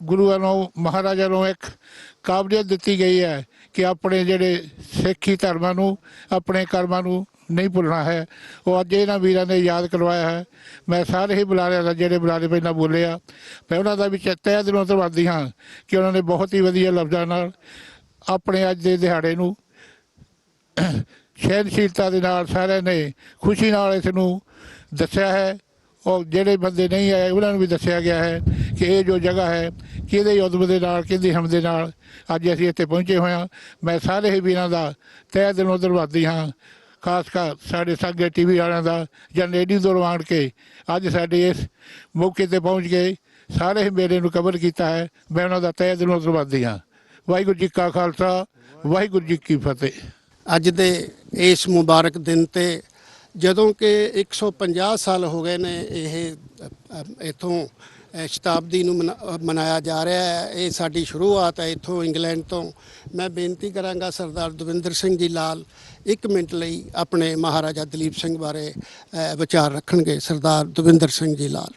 ਗੁਰੂਆਂ ਨੂੰ, ਮਹਾਰਾਜਾ ਨੂੰ ਇੱਕ ਕਾਬਲੀਅਤ ਦਿੱਤੀ ਗਈ ਹੈ ਕਿ ਆਪਣੇ ਜਿਹੜੇ ਸਿੱਖੀ ਧਰਮਾਂ ਨੂੰ, ਆਪਣੇ ਕਰਮਾਂ ਨੂੰ ਨਹੀਂ ਭੁੱਲਣਾ ਹੈ। ਉਹ ਅੱਜ ਇਹਨਾਂ ਵੀਰਾਂ ਨੇ ਯਾਦ ਕਰਵਾਇਆ ਹੈ। ਮੈਂ ਸਾਰੇ ਹੀ ਬੁਲਾਰਿਆਂ ਦਾ, ਜਿਹੜੇ ਬੁਲਾਰੇ ਪਹਿਲਾਂ ਬੋਲੇ ਆ, ਮੈਂ ਉਹਨਾਂ ਦਾ ਵੀ ਤਹਿ ਦਿਲੋਂ ਧੰਨਵਾਦੀ ਹਾਂ ਕਿ ਉਹਨਾਂ ਨੇ ਬਹੁਤ ਹੀ ਵਧੀਆ ਲਫ਼ਜ਼ਾਂ ਨਾਲ ਆਪਣੇ ਅੱਜ ਦੇ ਦਿਹਾੜੇ ਨੂੰ ਸਹਿਨਸ਼ੀਲਤਾ ਦੇ ਨਾਲ ਸਾਰਿਆਂ ਨੇ ਖੁਸ਼ੀ ਨਾਲ ਇਸ ਨੂੰ ਦੱਸਿਆ ਹੈ। ਔਰ ਜਿਹੜੇ ਬੰਦੇ ਨਹੀਂ ਆਏ ਉਹਨਾਂ ਨੂੰ ਵੀ ਦੱਸਿਆ ਗਿਆ ਹੈ ਕਿ ਇਹ ਜੋ ਜਗ੍ਹਾ ਹੈ ਕਿਹਦੇ ਉਦਮ ਦੇ ਨਾਲ, ਕਿਹਦੀ ਹਿੰਮਤ ਦੇ ਨਾਲ ਅੱਜ ਅਸੀਂ ਇੱਥੇ ਪਹੁੰਚੇ ਹੋਏ ਹਾਂ। ਮੈਂ ਸਾਰੇ ਹੀ ਵੀਰਾਂ ਦਾ ਤਹਿ ਦਿਲੋਂ ਧੰਨਵਾਦੀ ਹਾਂ, ਖਾਸ ਕਰ ਸਾਡੇ ਸਾਗੇ TV ਵਾਲਿਆਂ ਦਾ, ਜਾਂ ਲੇਡੀ ਦੂਰੋਂ ਆਣ ਕੇ ਅੱਜ ਸਾਡੇ ਇਸ ਮੌਕੇ 'ਤੇ ਪਹੁੰਚ ਗਏ, ਸਾਰੇ ਹੀ ਮੇਲੇ ਨੂੰ ਕਵਰ ਕੀਤਾ ਹੈ। ਮੈਂ ਉਹਨਾਂ ਦਾ ਤਹਿ ਦਿਲੋਂ ਧੰਨਵਾਦੀ ਹਾਂ। ਵਾਹਿਗੁਰੂ ਜੀ ਕਾ ਖਾਲਸਾ, ਵਾਹਿਗੁਰੂ ਜੀ ਕੀ ਫਤਿਹ।
ਅੱਜ ਦੇ ਇਸ ਮੁਬਾਰਕ ਦਿਨ ਤੇ ਜਦੋਂ ਕਿ 150 ਸਾਲ ਹੋ ਗਏ ਨੇ ਇਹ ਇੱਥੋਂ ਸ਼ਤਾਬਦੀ ਨੂੰ ਮਨਾਇਆ ਜਾ ਰਿਹਾ ਹੈ, ਇਹ ਸਾਡੀ ਸ਼ੁਰੂਆਤ ਹੈ ਇੱਥੋਂ ਇੰਗਲੈਂਡ ਤੋਂ। ਮੈਂ ਬੇਨਤੀ ਕਰਾਂਗਾ ਸਰਦਾਰ ਦਵਿੰਦਰ ਸਿੰਘ ਜੀ ਲਾਲ 1 ਮਿੰਟ ਲਈ ਆਪਣੇ ਮਹਾਰਾਜਾ ਦਲੀਪ ਸਿੰਘ ਬਾਰੇ ਵਿਚਾਰ ਰੱਖਣਗੇ। ਸਰਦਾਰ ਦਵਿੰਦਰ ਸਿੰਘ ਜੀ ਲਾਲ।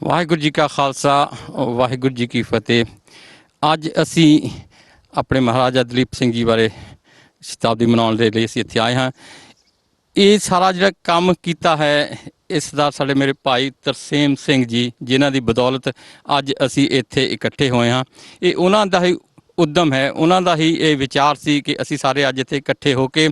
ਵਾਹਿਗੁਰੂ ਜੀ ਕਾ ਖਾਲਸਾ, ਵਾਹਿਗੁਰੂ ਜੀ ਕੀ ਫਤਿਹ। ਅੱਜ ਅਸੀਂ ਆਪਣੇ ਮਹਾਰਾਜਾ ਦਲੀਪ ਸਿੰਘ ਜੀ ਬਾਰੇ ਸ਼ਤਾਬਦੀ ਮਨਾਉਣ ਦੇ ਲਈ ਅਸੀਂ ਇੱਥੇ ਆਏ ਹਾਂ। ਇਹ ਸਾਰਾ ਜਿਹੜਾ ਕੰਮ ਕੀਤਾ ਹੈ ਇਸ ਦਾ ਸਾਡੇ ਮੇਰੇ ਭਾਈ ਤਰਸੇਮ ਸਿੰਘ ਜੀ, ਜਿਨ੍ਹਾਂ ਦੀ ਬਦੌਲਤ ਅੱਜ ਅਸੀਂ ਇੱਥੇ ਇਕੱਠੇ ਹੋਏ ਹਾਂ। ਇਹ ਉਹਨਾਂ ਦਾ ਹੀ ਉਦਮ ਹੈ, ਉਹਨਾਂ ਦਾ ਹੀ ਇਹ ਵਿਚਾਰ ਸੀ ਕਿ ਅਸੀਂ ਸਾਰੇ ਅੱਜ ਇੱਥੇ ਇਕੱਠੇ ਹੋ ਕੇ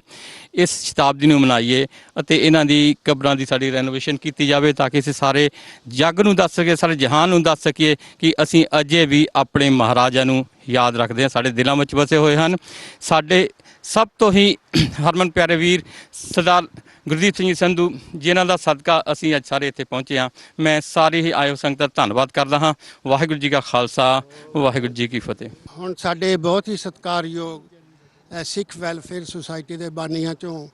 ਇਸ ਸ਼ਤਾਬਦੀ ਨੂੰ ਮਨਾਈਏ ਅਤੇ ਇਹਨਾਂ ਦੀ ਕਬਰਾਂ ਦੀ ਸਾਡੀ ਰੈਨੋਵੇਸ਼ਨ ਕੀਤੀ ਜਾਵੇ ਤਾਂ ਕਿ ਅਸੀਂ ਸਾਰੇ ਜੱਗ ਨੂੰ ਦੱਸ ਸਕੀਏ, ਸਾਰੇ ਜਹਾਨ ਨੂੰ ਦੱਸ ਸਕੀਏ ਕਿ ਅਸੀਂ ਅਜੇ ਵੀ ਆਪਣੇ ਮਹਾਰਾਜਾ ਨੂੰ ਯਾਦ ਰੱਖਦੇ ਹਾਂ, ਸਾਡੇ ਦਿਲਾਂ ਵਿੱਚ ਵਸੇ ਹੋਏ ਹਨ। ਸਾਡੇ ਸਭ ਤੋਂ ਹੀ ਹਰਮਨ ਪਿਆਰੇ ਵੀਰ ਸਰਦਾਰ ਗੁਰਦੀਪ ਸਿੰਘ ਜੀ ਸੰਧੂ, ਜਿਨ੍ਹਾਂ ਦਾ ਸਦਕਾ ਅਸੀਂ ਅੱਜ ਸਾਰੇ ਇੱਥੇ ਪਹੁੰਚੇ ਹਾਂ। ਮੈਂ ਸਾਰੇ ਹੀ ਆਇਓ ਸੰਗਤ ਦਾ ਧੰਨਵਾਦ ਕਰਦਾ ਹਾਂ। ਵਾਹਿਗੁਰੂ ਜੀ ਕਾ ਖਾਲਸਾ, ਵਾਹਿਗੁਰੂ ਜੀ ਕੀ ਫਤਿਹ।
ਹੁਣ ਸਾਡੇ ਬਹੁਤ ਹੀ ਸਤਿਕਾਰਯੋਗ ਸਿੱਖ ਵੈਲਫੇਅਰ ਸੁਸਾਇਟੀ ਦੇ ਬਾਨੀਆਂ ਚੋਂ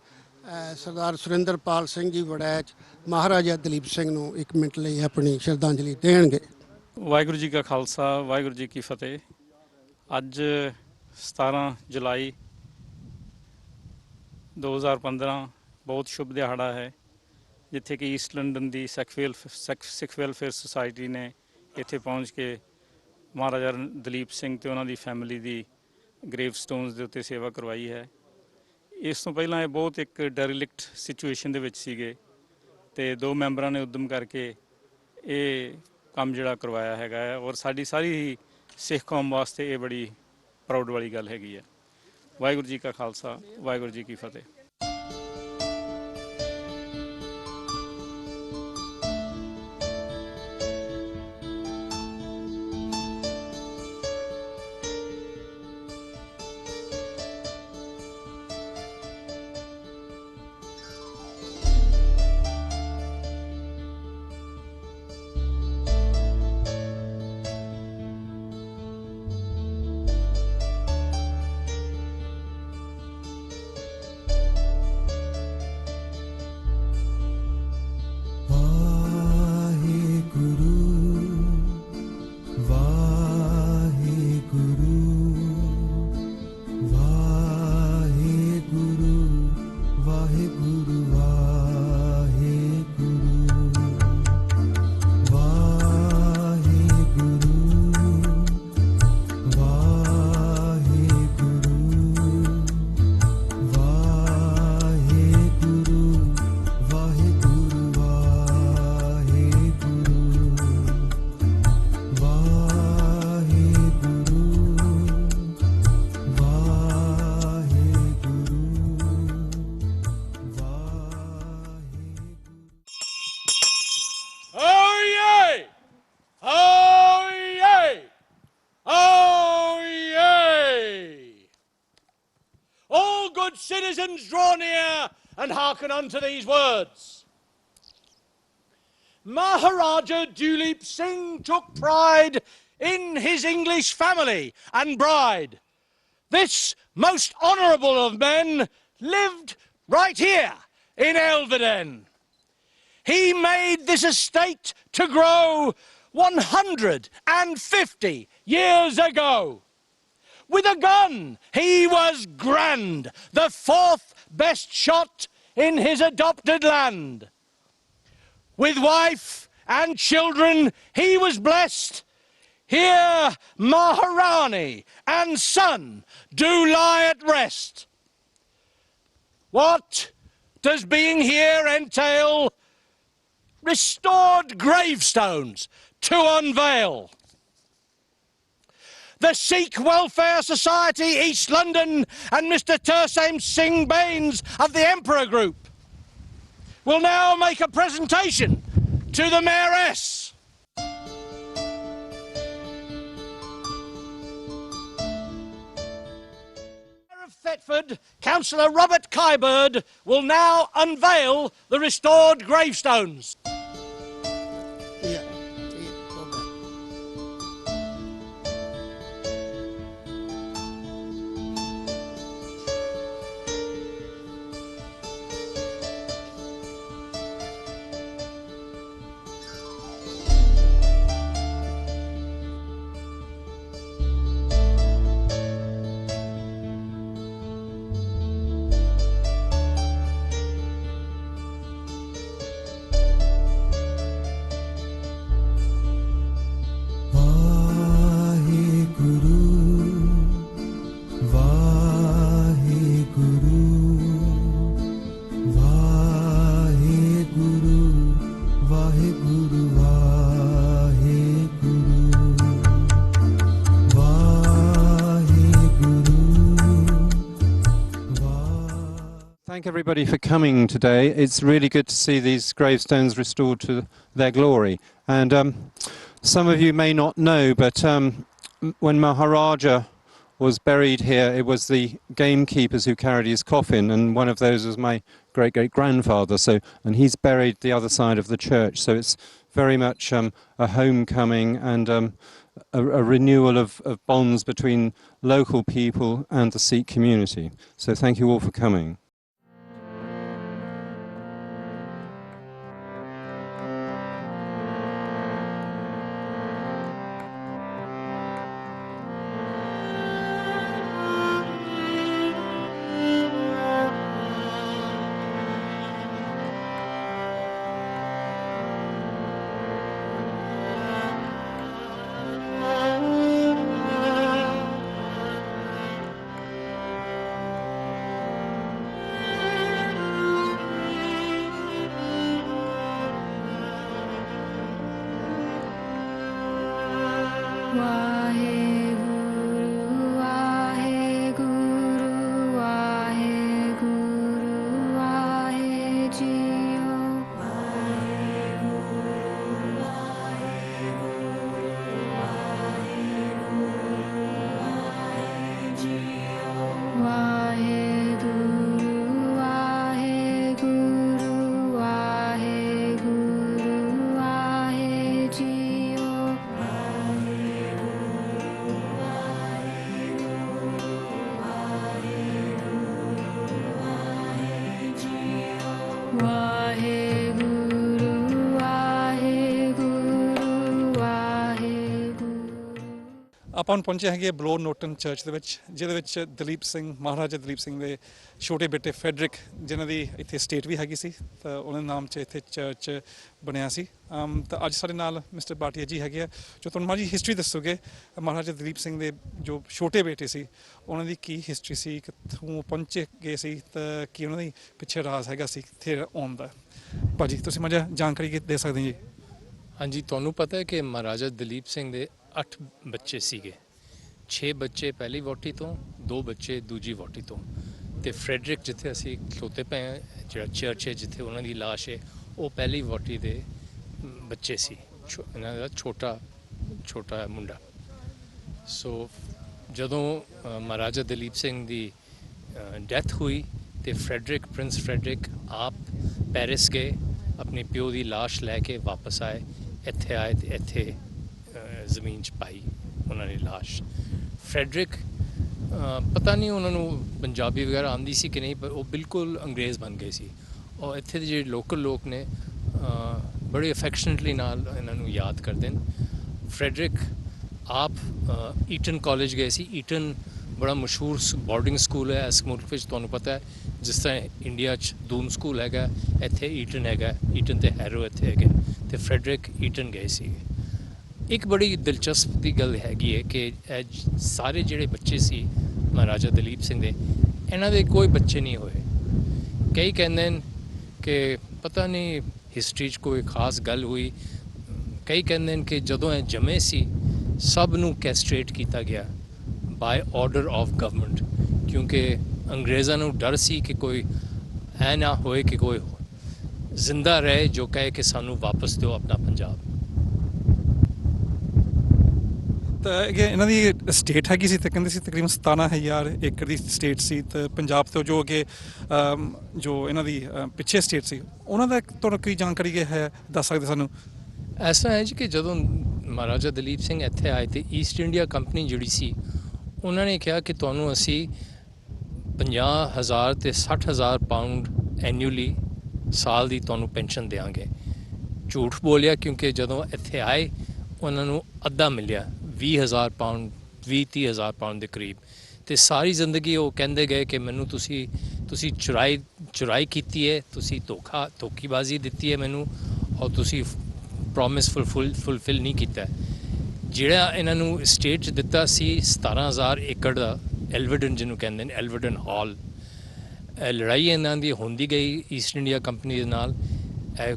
ਸਰਦਾਰ ਸੁਰਿੰਦਰਪਾਲ ਸਿੰਘ ਜੀ ਵੜੈਚ ਮਹਾਰਾਜਾ ਦਲੀਪ ਸਿੰਘ ਨੂੰ 1 ਮਿੰਟ ਲਈ ਆਪਣੀ ਸ਼ਰਧਾਂਜਲੀ ਦੇਣਗੇ।
ਵਾਹਿਗੁਰੂ ਜੀ ਕਾ ਖਾਲਸਾ, ਵਾਹਿਗੁਰੂ ਜੀ ਕੀ ਫਤਿਹ। ਅੱਜ 17 ਜੁਲਾਈ 2015 ਬਹੁਤ ਸ਼ੁਭ ਦਿਹਾੜਾ ਹੈ, ਜਿੱਥੇ ਕਿ ਈਸਟ ਲੰਡਨ ਦੀ ਸਿੱਖ ਵੈਲਫੇਅਰ ਸੁਸਾਇਟੀ ਨੇ ਇੱਥੇ ਪਹੁੰਚ ਕੇ ਮਹਾਰਾਜਾ ਦਲੀਪ ਸਿੰਘ ਤੇ ਉਹਨਾਂ ਦੀ ਫੈਮਿਲੀ ਦੀ ਗ੍ਰੇਵ ਸਟੋਨਸ ਦੇ ਉੱਤੇ ਸੇਵਾ ਕਰਵਾਈ ਹੈ। ਇਸ ਤੋਂ ਪਹਿਲਾਂ ਇਹ ਬਹੁਤ ਇੱਕ ਡੈਰੀਲਿਕਟ ਸਿਚੁਏਸ਼ਨ ਦੇ ਵਿੱਚ ਸੀਗੇ ਤੇ 2 ਮੈਂਬਰਾਂ ਨੇ ਉਦਮ ਕਰਕੇ ਇਹ ਕੰਮ ਜਿਹੜਾ ਕਰਵਾਇਆ ਹੈਗਾ ਹੈ, ਔਰ ਸਾਡੀ ਸਾਰੀ ਹੀ ਸਿੱਖ ਕੌਮ ਵਾਸਤੇ ਇਹ ਬੜੀ ਪ੍ਰਾਊਡ ਵਾਲੀ ਗੱਲ ਹੈਗੀ ਹੈ। ਵਾਹਿਗੁਰੂ ਜੀ ਕਾ ਖਾਲਸਾ, ਵਾਹਿਗੁਰੂ ਜੀ ਕੀ ਫਤਿਹ।
Citizens, draw near and hearken unto these words. Maharaja Duleep Singh took pride in his English family and bride. This most honourable of men lived right here in Elveden. He made this estate to grow 150 years ago. With a gun, he was grand, the 4th best shot in his adopted land. With wife and children, he was blessed. Here Maharani and son do lie at rest. What does being here entail? Restored gravestones to unveil. The Sikh Welfare Society, East London, and Mr. Terseem Singh Baines of the Emperor Group will now make a presentation to the Mayoress. Mayor of Thetford, Councillor Robert Kybird, will now unveil the restored gravestones.
Yeah, go back.
Thank everybody for coming today. It's really good to see these gravestones restored to their glory. And some of you may not know, but when Maharaja was buried here, it was the gamekeepers who carried his coffin, and one of those was my great-great-grandfather. And he's buried the other side of the church. So it's very much a homecoming and a renewal of bonds between local people and the Sikh community. So thank you all for coming.
ਆਪਾਂ ਹੁਣ ਪਹੁੰਚੇ ਹੈਗੇ ਬਲੋ ਨੋਟਨ ਚਰਚ ਦੇ ਵਿੱਚ, ਜਿਹਦੇ ਵਿੱਚ ਦਲੀਪ ਸਿੰਘ, ਮਹਾਰਾਜਾ ਦਲੀਪ ਸਿੰਘ ਦੇ ਛੋਟੇ ਬੇਟੇ ਫੈਡਰਿਕ, ਜਿਨ੍ਹਾਂ ਦੀ ਇੱਥੇ ਸਟੇਟ ਵੀ ਹੈਗੀ ਸੀ, ਤਾਂ ਉਹਨਾਂ ਦੇ ਨਾਮ 'ਚ ਇੱਥੇ ਚਰਚ ਬਣਿਆ ਸੀ। ਤਾਂ ਅੱਜ ਸਾਡੇ ਨਾਲ ਮਿਸਟਰ ਭਾਟੀਆ ਜੀ ਹੈਗੇ ਆ, ਜੋ ਤੁਹਾਨੂੰ ਮਾੜੀ ਹਿਸਟਰੀ ਦੱਸੋਗੇ ਮਹਾਰਾਜਾ ਦਲੀਪ ਸਿੰਘ ਦੇ ਜੋ ਛੋਟੇ ਬੇਟੇ ਸੀ, ਉਹਨਾਂ ਦੀ ਕੀ ਹਿਸਟਰੀ ਸੀ, ਕਿੱਥੋਂ ਪਹੁੰਚੇ ਗਏ ਸੀ, ਤਾਂ ਕੀ ਉਹਨਾਂ ਦੀ ਪਿੱਛੇ ਰਾਜ਼ ਹੈਗਾ ਸੀ ਇੱਥੇ ਆਉਣ ਦਾ। ਭਾਜੀ ਤੁਸੀਂ ਮਾੜੀ ਜਾਣਕਾਰੀ ਦੇ ਸਕਦੇ ਜੀ।
ਹਾਂਜੀ, ਤੁਹਾਨੂੰ ਪਤਾ ਹੈ ਕਿ ਮਹਾਰਾਜਾ ਦਲੀਪ ਸਿੰਘ ਦੇ 8 ਬੱਚੇ ਸੀਗੇ। 6 ਬੱਚੇ ਪਹਿਲੀ ਵਹੁਟੀ ਤੋਂ, 2 ਬੱਚੇ ਦੂਜੀ ਵਹੁਟੀ ਤੋਂ, ਤੇ ਫਰੈਡਰਿਕ ਜਿੱਥੇ ਅਸੀਂ ਖਲੋਤੇ ਪਏ ਹਾਂ, ਜਿਹੜਾ ਚਰਚ ਹੈ ਜਿੱਥੇ ਉਹਨਾਂ ਦੀ ਲਾਸ਼ ਹੈ, ਉਹ ਪਹਿਲੀ ਵਹੁਟੀ ਦੇ ਬੱਚੇ ਸੀ, ਇਹਨਾਂ ਦਾ ਛੋਟਾ ਮੁੰਡਾ। ਸੋ ਜਦੋਂ ਮਹਾਰਾਜਾ ਦਲੀਪ ਸਿੰਘ ਦੀ ਡੈਥ ਹੋਈ ਤੇ ਪ੍ਰਿੰਸ ਫਰੈਡਰਿਕ ਆਪ ਪੈਰਿਸ ਗਏ, ਆਪਣੀ ਪਿਓ ਦੀ ਲਾਸ਼ ਲੈ ਕੇ ਵਾਪਸ ਆਏ, ਇੱਥੇ ਆਏ ਤੇ ਇੱਥੇ ਜ਼ਮੀਨ 'ਚ ਪਾਈ ਉਹਨਾਂ ਨੇ ਲਾਸ਼। ਫਰੈਡਰਿਕ ਪਤਾ ਨਹੀਂ ਉਹਨਾਂ ਨੂੰ ਪੰਜਾਬੀ ਵਗੈਰਾ ਆਉਂਦੀ ਸੀ ਕਿ ਨਹੀਂ, ਪਰ ਉਹ ਬਿਲਕੁਲ ਅੰਗਰੇਜ਼ ਬਣ ਗਏ ਸੀ। ਔਰ ਇੱਥੇ ਦੇ ਜਿਹੜੇ ਲੋਕਲ ਲੋਕ ਨੇ ਬੜੇ ਅਫੈਕਸ਼ਨੇਟਲੀ ਨਾਲ ਇਹਨਾਂ ਨੂੰ ਯਾਦ ਕਰਦੇ ਨੇ। ਫਰੈਡਰਿਕ ਆਪ ਈਟਨ ਕਾਲਜ ਗਏ ਸੀ। ਈਟਨ ਬੜਾ ਮਸ਼ਹੂਰ ਬੋਰਡਿੰਗ ਸਕੂਲ ਹੈ ਇਸ ਮੁਲਕ ਵਿੱਚ, ਤੁਹਾਨੂੰ ਪਤਾ ਹੈ, ਜਿਸ ਤਰ੍ਹਾਂ ਇੰਡੀਆ 'ਚ ਦੂਨ ਸਕੂਲ ਹੈਗਾ, ਇੱਥੇ ਈਟਨ ਹੈਗਾ, ਈਟਨ ਤੇ ਹੈਰੋ ਇੱਥੇ ਹੈਗੇ, ਤੇ ਫਰੈਡਰਿਕ ਈਟਨ ਗਏ ਸੀ। ਇੱਕ ਬੜੀ ਦਿਲਚਸਪ ਦੀ ਗੱਲ ਹੈਗੀ ਹੈ ਕਿ ਸਾਰੇ ਜਿਹੜੇ ਬੱਚੇ ਸੀ ਮਹਾਰਾਜਾ ਦਲੀਪ ਸਿੰਘ ਦੇ, ਇਹਨਾਂ ਦੇ ਕੋਈ ਬੱਚੇ ਨਹੀਂ ਹੋਏ। ਕਈ ਕਹਿੰਦੇ ਨੇ ਕਿ ਪਤਾ ਨਹੀਂ ਹਿਸਟਰੀ 'ਚ ਕੋਈ ਖਾਸ ਗੱਲ ਹੋਈ। ਕਈ ਕਹਿੰਦੇ ਨੇ ਕਿ ਜਦੋਂ ਇਹ ਜੰਮੇ ਸੀ ਸਭ ਨੂੰ ਕੈਸਟ੍ਰੇਟ ਕੀਤਾ ਗਿਆ ਬਾਏ ਆਰਡਰ ਆਫ ਗਵਰਨਮੈਂਟ, ਕਿਉਂਕਿ ਅੰਗਰੇਜ਼ਾਂ ਨੂੰ ਡਰ ਸੀ ਕਿ ਕੋਈ ਐ ਨਾ ਹੋਏ ਕਿ ਕੋਈ ਜ਼ਿੰਦਾ ਰਹੇ ਜੋ ਕਹੇ ਕਿ ਸਾਨੂੰ ਵਾਪਸ ਦਿਓ ਆਪਣਾ ਪੰਜਾਬ।
ਤਾਂ ਇਹਨਾਂ ਦੀ ਸਟੇਟ ਹੈਗੀ ਸੀ, ਤੇ ਕਹਿੰਦੇ ਸੀ ਤਕਰੀਬਨ 17,000 ਏਕੜ ਦੀ ਸਟੇਟ ਸੀ, ਤੇ ਪੰਜਾਬ ਤੋਂ ਜੋ ਅੱਗੇ ਜੋ ਇਹਨਾਂ ਦੀ ਪਿੱਛੇ ਸਟੇਟ ਸੀ, ਉਹਨਾਂ ਦਾ ਤੁਹਾਨੂੰ ਕੀ ਜਾਣਕਾਰੀ ਹੈ, ਦੱਸ ਸਕਦੇ ਸਾਨੂੰ?
ਇਸ ਤਰ੍ਹਾਂ ਹੈ ਜੀ ਕਿ ਜਦੋਂ ਮਹਾਰਾਜਾ ਦਲੀਪ ਸਿੰਘ ਇੱਥੇ ਆਏ ਤੇ ਈਸਟ ਇੰਡੀਆ ਕੰਪਨੀ ਜਿਹੜੀ ਸੀ, ਉਹਨਾਂ ਨੇ ਕਿਹਾ ਕਿ ਤੁਹਾਨੂੰ ਅਸੀਂ 50,000 ਤੇ 60,000 ਪਾਉਂਡ ਐਨੂਅਲੀ ਸਾਲ ਦੀ ਤੁਹਾਨੂੰ ਪੈਨਸ਼ਨ ਦੇਵਾਂਗੇ। ਝੂਠ ਬੋਲਿਆ, ਕਿਉਂਕਿ ਜਦੋਂ ਇੱਥੇ ਆਏ ਉਹਨਾਂ ਨੂੰ ਅੱਧਾ ਮਿਲਿਆ, 20,000 ਪਾਉਂਡ, 20-30,000 ਪਾਉਂਡ ਦੇ ਕਰੀਬ। ਤੇ ਸਾਰੀ ਜ਼ਿੰਦਗੀ ਉਹ ਕਹਿੰਦੇ ਗਏ ਕਿ ਮੈਨੂੰ ਤੁਸੀਂ ਚੁਰਾਈ ਕੀਤੀ ਹੈ, ਤੁਸੀਂ ਧੋਖੀਬਾਜ਼ੀ ਦਿੱਤੀ ਹੈ ਮੈਨੂੰ, ਔਰ ਤੁਸੀਂ ਪ੍ਰੋਮਿਸ ਫੁਲਫਿਲ ਨਹੀਂ ਕੀਤਾ। ਜਿਹੜਾ ਇਹਨਾਂ ਨੂੰ ਸਟੇਟ 'ਚ ਦਿੱਤਾ ਸੀ 17,000 ਏਕੜ ਦਾ, ਐਲਵਰਡਨ ਜਿਹਨੂੰ ਕਹਿੰਦੇ ਨੇ, ਐਲਵਰਡਨ ਹਾਲ, ਲੜਾਈ ਇਹਨਾਂ ਦੀ ਹੁੰਦੀ ਗਈ ਈਸਟ ਇੰਡੀਆ ਕੰਪਨੀ ਦੇ ਨਾਲ।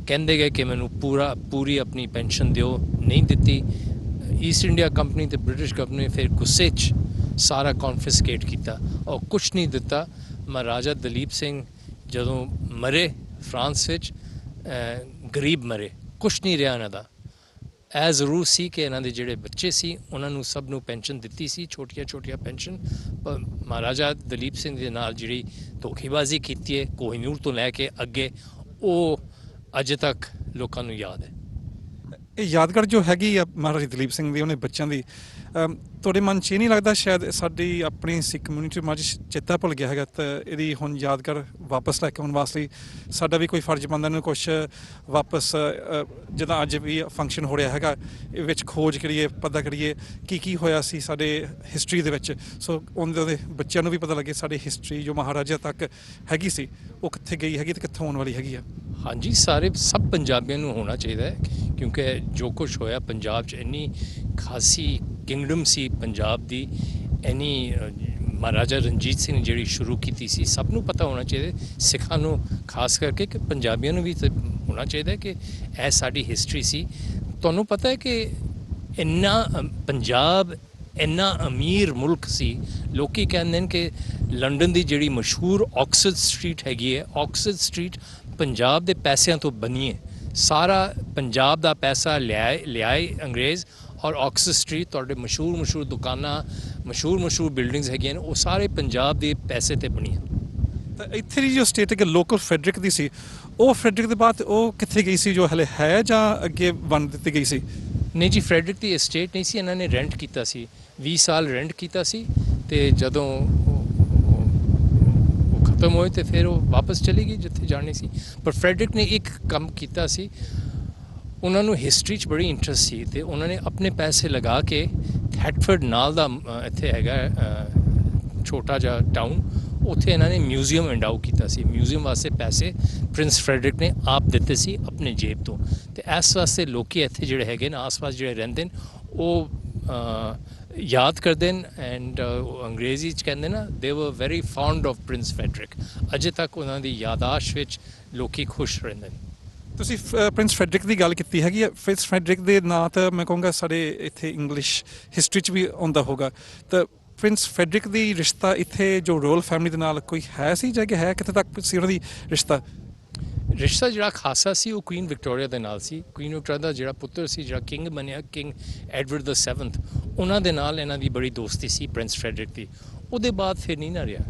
ਕਹਿੰਦੇ ਗਏ ਕਿ ਮੈਨੂੰ ਪੂਰੀ ਆਪਣੀ ਪੈਨਸ਼ਨ ਦਿਓ, ਨਹੀਂ ਦਿੱਤੀ। ਈਸਟ ਇੰਡੀਆ ਕੰਪਨੀ ਤੇ ਬ੍ਰਿਟਿਸ਼ ਗਵਰਨਮੈਂਟ ਨੇ ਫਿਰ ਗੁੱਸੇ 'ਚ ਸਾਰਾ ਕੌਨਫਿਸਕੇਟ ਕੀਤਾ ਔਰ ਕੁਛ ਨਹੀਂ ਦਿੱਤਾ। ਮਹਾਰਾਜਾ ਦਲੀਪ ਸਿੰਘ ਜਦੋਂ ਮਰੇ ਫਰਾਂਸ ਵਿੱਚ, ਗਰੀਬ ਮਰੇ, ਕੁਛ ਨਹੀਂ ਰਿਹਾ ਇਹਨਾਂ ਦਾ। ਇਹ ਜ਼ਰੂਰ ਸੀ ਕਿ ਇਹਨਾਂ ਦੇ ਜਿਹੜੇ ਬੱਚੇ ਸੀ ਉਹਨਾਂ ਨੂੰ ਸਭ ਨੂੰ ਪੈਨਸ਼ਨ ਦਿੱਤੀ ਸੀ, ਛੋਟੀਆਂ ਪੈਨਸ਼ਨ। ਪਰ ਮਹਾਰਾਜਾ ਦਲੀਪ ਸਿੰਘ ਦੇ ਨਾਲ ਜਿਹੜੀ ਧੋਖੇਬਾਜ਼ੀ ਕੀਤੀ ਹੈ ਕੋਹਿਨੂਰ ਤੋਂ ਲੈ ਕੇ ਅੱਗੇ, ਉਹ ਅਜੇ ਤੱਕ ਲੋਕਾਂ ਨੂੰ ਯਾਦ ਹੈ।
ਇਹ ਯਾਦਗਾਰ ਜੋ ਹੈਗੀ ਆ ਮਹਾਰਾਜਾ ਦਲੀਪ ਸਿੰਘ ਦੀ, ਉਹਨੇ ਬੱਚਿਆਂ ਦੀ, ਤੁਹਾਡੇ ਮਨ 'ਚ ਇਹ ਨਹੀਂ ਲੱਗਦਾ ਸ਼ਾਇਦ ਸਾਡੀ ਆਪਣੀ ਸਿੱਖ ਕਮਿਊਨਿਟੀ ਮੱਝ ਚੇਤਾ ਭੁੱਲ ਗਿਆ ਹੈਗਾ, ਤਾਂ ਇਹਦੀ ਹੁਣ ਯਾਦਗਾਰ ਵਾਪਸ ਲੈ ਕੇ ਆਉਣ ਵਾਸਤੇ ਸਾਡਾ ਵੀ ਕੋਈ ਫਰਜ਼ ਬਣਦਾ ਨੂੰ ਕੁਛ ਵਾਪਸ, ਜਿੱਦਾਂ ਅੱਜ ਵੀ ਫੰਕਸ਼ਨ ਹੋ ਰਿਹਾ ਹੈਗਾ, ਇਹ ਵਿੱਚ ਖੋਜ ਕਰੀਏ, ਪਤਾ ਕਰੀਏ ਕੀ ਹੋਇਆ ਸੀ ਸਾਡੇ ਹਿਸਟਰੀ ਦੇ ਵਿੱਚ। ਸੋ ਉਹਦੇ ਬੱਚਿਆਂ ਨੂੰ ਵੀ ਪਤਾ ਲੱਗੇ ਸਾਡੀ ਹਿਸਟਰੀ ਜੋ ਮਹਾਰਾਜਾ ਤੱਕ ਹੈਗੀ ਸੀ ਉਹ ਕਿੱਥੇ ਗਈ ਹੈਗੀ ਤੇ ਕਿੱਥੋਂ ਆਉਣ ਵਾਲੀ ਹੈਗੀ ਆ।
ਹਾਂਜੀ, ਸਭ ਪੰਜਾਬੀਆਂ ਨੂੰ ਹੋਣਾ ਚਾਹੀਦਾ ਹੈ, ਕਿਉਂਕਿ ਜੋ ਕੁਛ ਹੋਇਆ ਪੰਜਾਬ 'ਚ, ਇੰਨੀ ਖਾਸੀ ਕਿੰਗਡਮ ਸੀ ਪੰਜਾਬ ਦੀ, ਇੰਨੀ ਮਹਾਰਾਜਾ ਰਣਜੀਤ ਸਿੰਘ ਨੇ ਜਿਹੜੀ ਸ਼ੁਰੂ ਕੀਤੀ ਸੀ, ਸਭ ਨੂੰ ਪਤਾ ਹੋਣਾ ਚਾਹੀਦਾ, ਸਿੱਖਾਂ ਨੂੰ ਖਾਸ ਕਰਕੇ, ਕਿ ਪੰਜਾਬੀਆਂ ਨੂੰ ਵੀ ਹੋਣਾ ਚਾਹੀਦਾ ਕਿ ਇਹ ਸਾਡੀ ਹਿਸਟਰੀ ਸੀ। ਤੁਹਾਨੂੰ ਪਤਾ ਹੈ ਕਿ ਪੰਜਾਬ ਇੰਨਾ ਅਮੀਰ ਮੁਲਕ ਸੀ, ਲੋਕੀ ਕਹਿੰਦੇ ਨੇ ਕਿ ਲੰਡਨ ਦੀ ਜਿਹੜੀ ਮਸ਼ਹੂਰ ਆਕਸਫੋਰਡ ਸਟਰੀਟ ਹੈਗੀ ਹੈ, ਆਕਸਫੋਰਡ ਸਟਰੀਟ ਪੰਜਾਬ ਦੇ ਪੈਸਿਆਂ ਤੋਂ ਬਣੀ ਹੈ। ਸਾਰਾ ਪੰਜਾਬ ਦਾ ਪੈਸਾ ਲਿਆਏ ਅੰਗਰੇਜ਼, ਔਰ ਆਕਸਫੋਰਡ ਸਟਰੀਟ ਤੁਹਾਡੇ ਮਸ਼ਹੂਰ ਦੁਕਾਨਾਂ, ਮਸ਼ਹੂਰ ਬਿਲਡਿੰਗਸ ਹੈਗੀਆਂ ਨੇ, ਉਹ ਸਾਰੇ ਪੰਜਾਬ ਦੇ ਪੈਸੇ 'ਤੇ ਬਣੀਆਂ।
ਤਾਂ ਇੱਥੇ ਦੀ ਜੋ ਸਟੇਟ ਹੈ ਲੋਕਲ ਫਰੈਡਰਿਕ ਦੀ ਸੀ, ਉਹ ਫਰੈਡਰਿਕ ਦੇ ਬਾਅਦ ਉਹ ਕਿੱਥੇ ਗਈ ਸੀ, ਜੋ ਹਲੇ ਹੈ ਜਾਂ ਅੱਗੇ ਬਣ ਦਿੱਤੀ ਗਈ ਸੀ?
ਨਹੀਂ ਜੀ, ਫਰੈਡਰਿਕ ਦੀ estate ਨਹੀਂ ਸੀ, ਇਹਨਾਂ ਨੇ ਰੈਂਟ ਕੀਤਾ ਸੀ, 20 ਸਾਲ ਰੈਂਟ ਕੀਤਾ ਸੀ, ਤੇ ਜਦੋਂ ਉਹ ਖਤਮ ਹੋਏ ਤੇ ਫਿਰ ਉਹ ਵਾਪਸ ਚਲੀ ਗਈ ਜਿੱਥੇ ਜਾਣੀ ਸੀ। ਪਰ ਫਰੈਡਰਿਕ ਨੇ ਇੱਕ ਕੰਮ ਕੀਤਾ ਸੀ, ਉਹਨਾਂ ਨੂੰ ਹਿਸਟਰੀ 'ਚ ਬੜੀ ਇੰਟਰਸਟ ਸੀ, ਤੇ ਉਹਨਾਂ ਨੇ ਆਪਣੇ ਪੈਸੇ ਲਗਾ ਕੇ ਹੈਟਫੋਰਡ ਨਾਲ ਦਾ ਇੱਥੇ ਹੈਗਾ ਛੋਟਾ ਜਿਹਾ ਟਾਊਨ, ਉੱਥੇ ਇਹਨਾਂ ਨੇ ਮਿਊਜ਼ੀਅਮ ਇੰਡਾਊ ਕੀਤਾ ਸੀ। ਮਿਊਜ਼ੀਅਮ ਵਾਸਤੇ ਪੈਸੇ ਪ੍ਰਿੰਸ ਫਰੈਡਰਿਕ ਨੇ ਆਪ ਦਿੱਤੇ ਸੀ ਆਪਣੇ ਜੇਬ ਤੋਂ। ਅਤੇ ਇਸ ਵਾਸਤੇ ਲੋਕ ਇੱਥੇ ਜਿਹੜੇ ਹੈਗੇ ਨੇ ਆਸ-ਪਾਸ ਜਿਹੜੇ ਰਹਿੰਦੇ ਨੇ ਉਹ ਯਾਦ ਕਰਦੇ ਨੇ। ਐਂਡ ਅੰਗਰੇਜ਼ੀ 'ਚ ਕਹਿੰਦੇ ਨਾ, they were very fond of prince Frederick. ਅਜੇ ਤੱਕ ਉਹਨਾਂ ਦੀ ਯਾਦਾਸ਼ਤ ਵਿੱਚ ਲੋਕੀ ਖੁਸ਼ ਰਹਿੰਦੇ ਨੇ।
ਤੁਸੀਂ ਪ੍ਰਿੰਸ ਫਰੈਡਰਿਕ ਦੀ ਗੱਲ ਕੀਤੀ ਹੈਗੀ ਹੈ। ਪ੍ਰਿੰਸ ਫਰੈਡਰਿਕ ਦੇ ਨਾਂ ਤਾਂ ਮੈਂ ਕਹੂੰਗਾ ਸਾਡੇ ਇੱਥੇ ਇੰਗਲਿਸ਼ ਹਿਸਟਰੀ 'ਚ ਵੀ ਆਉਂਦਾ ਹੋਗਾ। ਤਾਂ ਪ੍ਰਿੰਸ ਫਰੈਡਰਿਕ ਦੀ ਰਿਸ਼ਤਾ ਇੱਥੇ ਜੋ ਰੋਇਲ ਫੈਮਿਲੀ ਦੇ ਨਾਲ ਕੋਈ ਹੈ ਸੀ, ਜਾਂ ਕਿ ਹੈ ਕਿੱਥੇ ਤੱਕ ਸੀ ਉਹਨਾਂ ਦੀ ਰਿਸ਼ਤਾ?
ਰਿਸ਼ਤਾ ਜਿਹੜਾ ਖਾਸਾ ਸੀ ਉਹ ਕੁਈਨ ਵਿਕਟੋਰੀਆ ਦੇ ਨਾਲ ਸੀ। ਕੁਈਨ ਵਿਕਟੋਰੀਆ ਦਾ ਜਿਹੜਾ ਪੁੱਤਰ ਸੀ, ਜਿਹੜਾ ਕਿੰਗ ਬਣਿਆ, ਕਿੰਗ ਐਡਵਰਡ the 7th, ਉਹਨਾਂ ਦੇ ਨਾਲ ਇਹਨਾਂ ਦੀ ਬੜੀ ਦੋਸਤੀ ਸੀ ਪ੍ਰਿੰਸ ਫਰੈਡਰਿਕ ਦੀ। ਉਹਦੇ ਬਾਅਦ ਫਿਰ ਨਹੀਂ ਨਾ ਰਿਹਾ।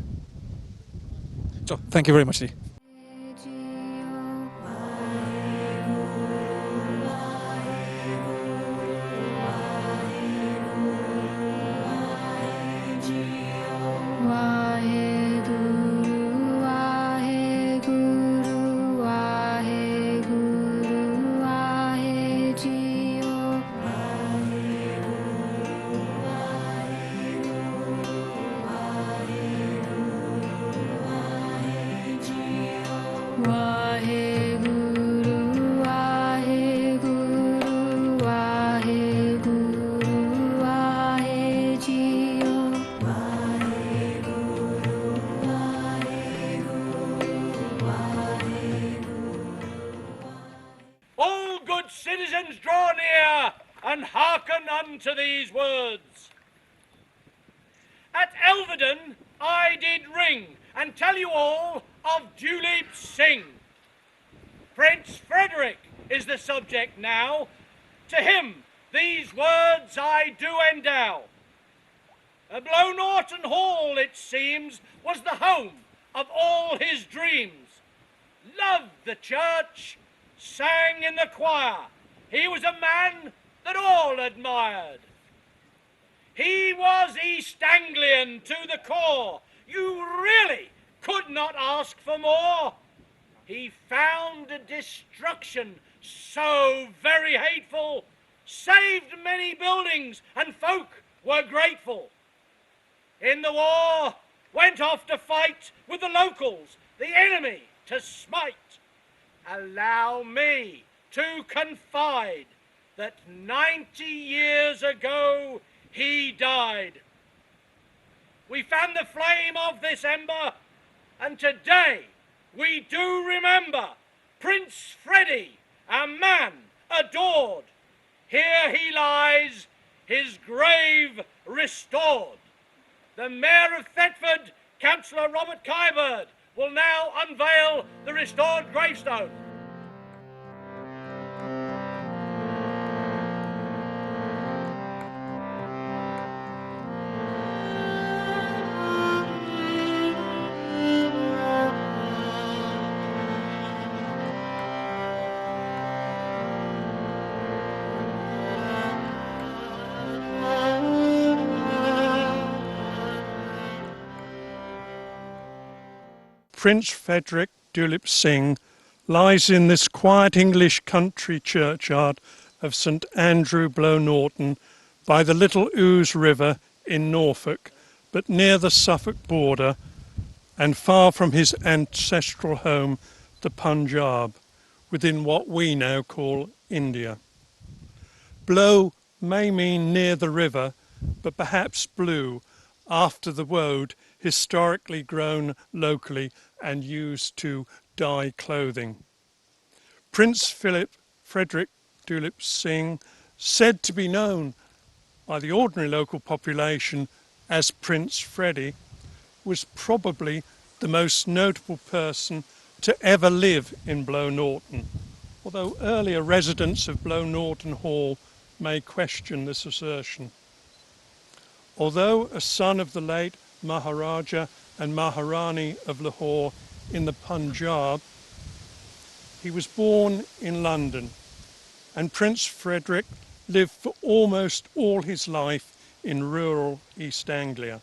ਚਲੋ, ਥੈਂਕ ਯੂ ਵੈਰੀ ਮਚ ਜੀ।
All good citizens, draw near and hearken unto these words. At Elvedon I did ring and tell you all of Duleep Singh. Prince Frederick is the subject now. To him these words I do endow. Below Norton Hall, it seems, was the home of all his dreams. Loved the church, sang in the choir. He was a man that all admired. He was East Anglian to the core. You really could not ask for more. He found destruction so very hateful, saved many buildings and folk were grateful. In the war went off to fight with the locals, the enemy to smite. Allow me to confide that 90 years ago he died. We fan the flame of this ember, and today we do remember Prince Freddie, a man adored. Here he lies, his grave restored. The Mayor of Thetford, Councillor Robert Kybird, will now unveil the restored gravestone.
Prince Frederick Duleep Singh lies in this quiet English country churchyard of St Andrew Blow Norton by the Little Ouse River in Norfolk, but near the Suffolk border and far from his ancestral home, the Punjab, within what we now call India. Blow may mean near the river, but perhaps blue, after the woad historically grown locally and used to dye clothing. Prince Frederick Duleep Singh, said to be known by the ordinary local population as Prince Freddie, was probably the most notable person to ever live in Blow Norton, although earlier residents of Blow Norton Hall may question this assertion. Although a son of the late Maharaja and Maharani of Lahore in the Punjab, he was born in London, and Prince Frederick lived for almost all his life in rural East Anglia.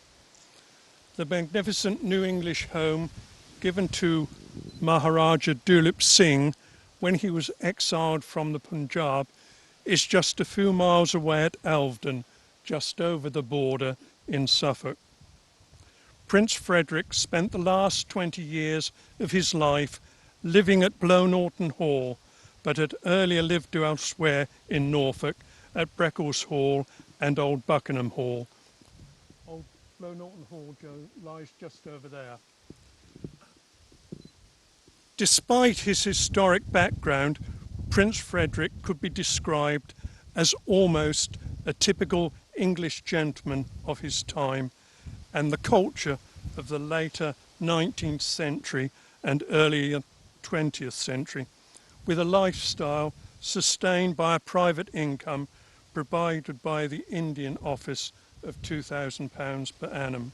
The magnificent New English home given to Maharaja Duleep Singh when he was exiled from the Punjab is just a few miles away at Elvedon, just over the border in Suffolk. Prince Frederick spent the last 20 years of his life living at Blow-Norton Hall, but had earlier lived elsewhere in Norfolk at Breckles Hall and Old Buckingham Hall. Old Blow-Norton Hall, Joe, lies just over there. Despite his historic background, Prince Frederick could be described as almost a typical English gentleman of his time and the culture of the later 19th century and earlier 20th century, with a lifestyle sustained by a private income provided by the Indian Office of £2,000 per annum.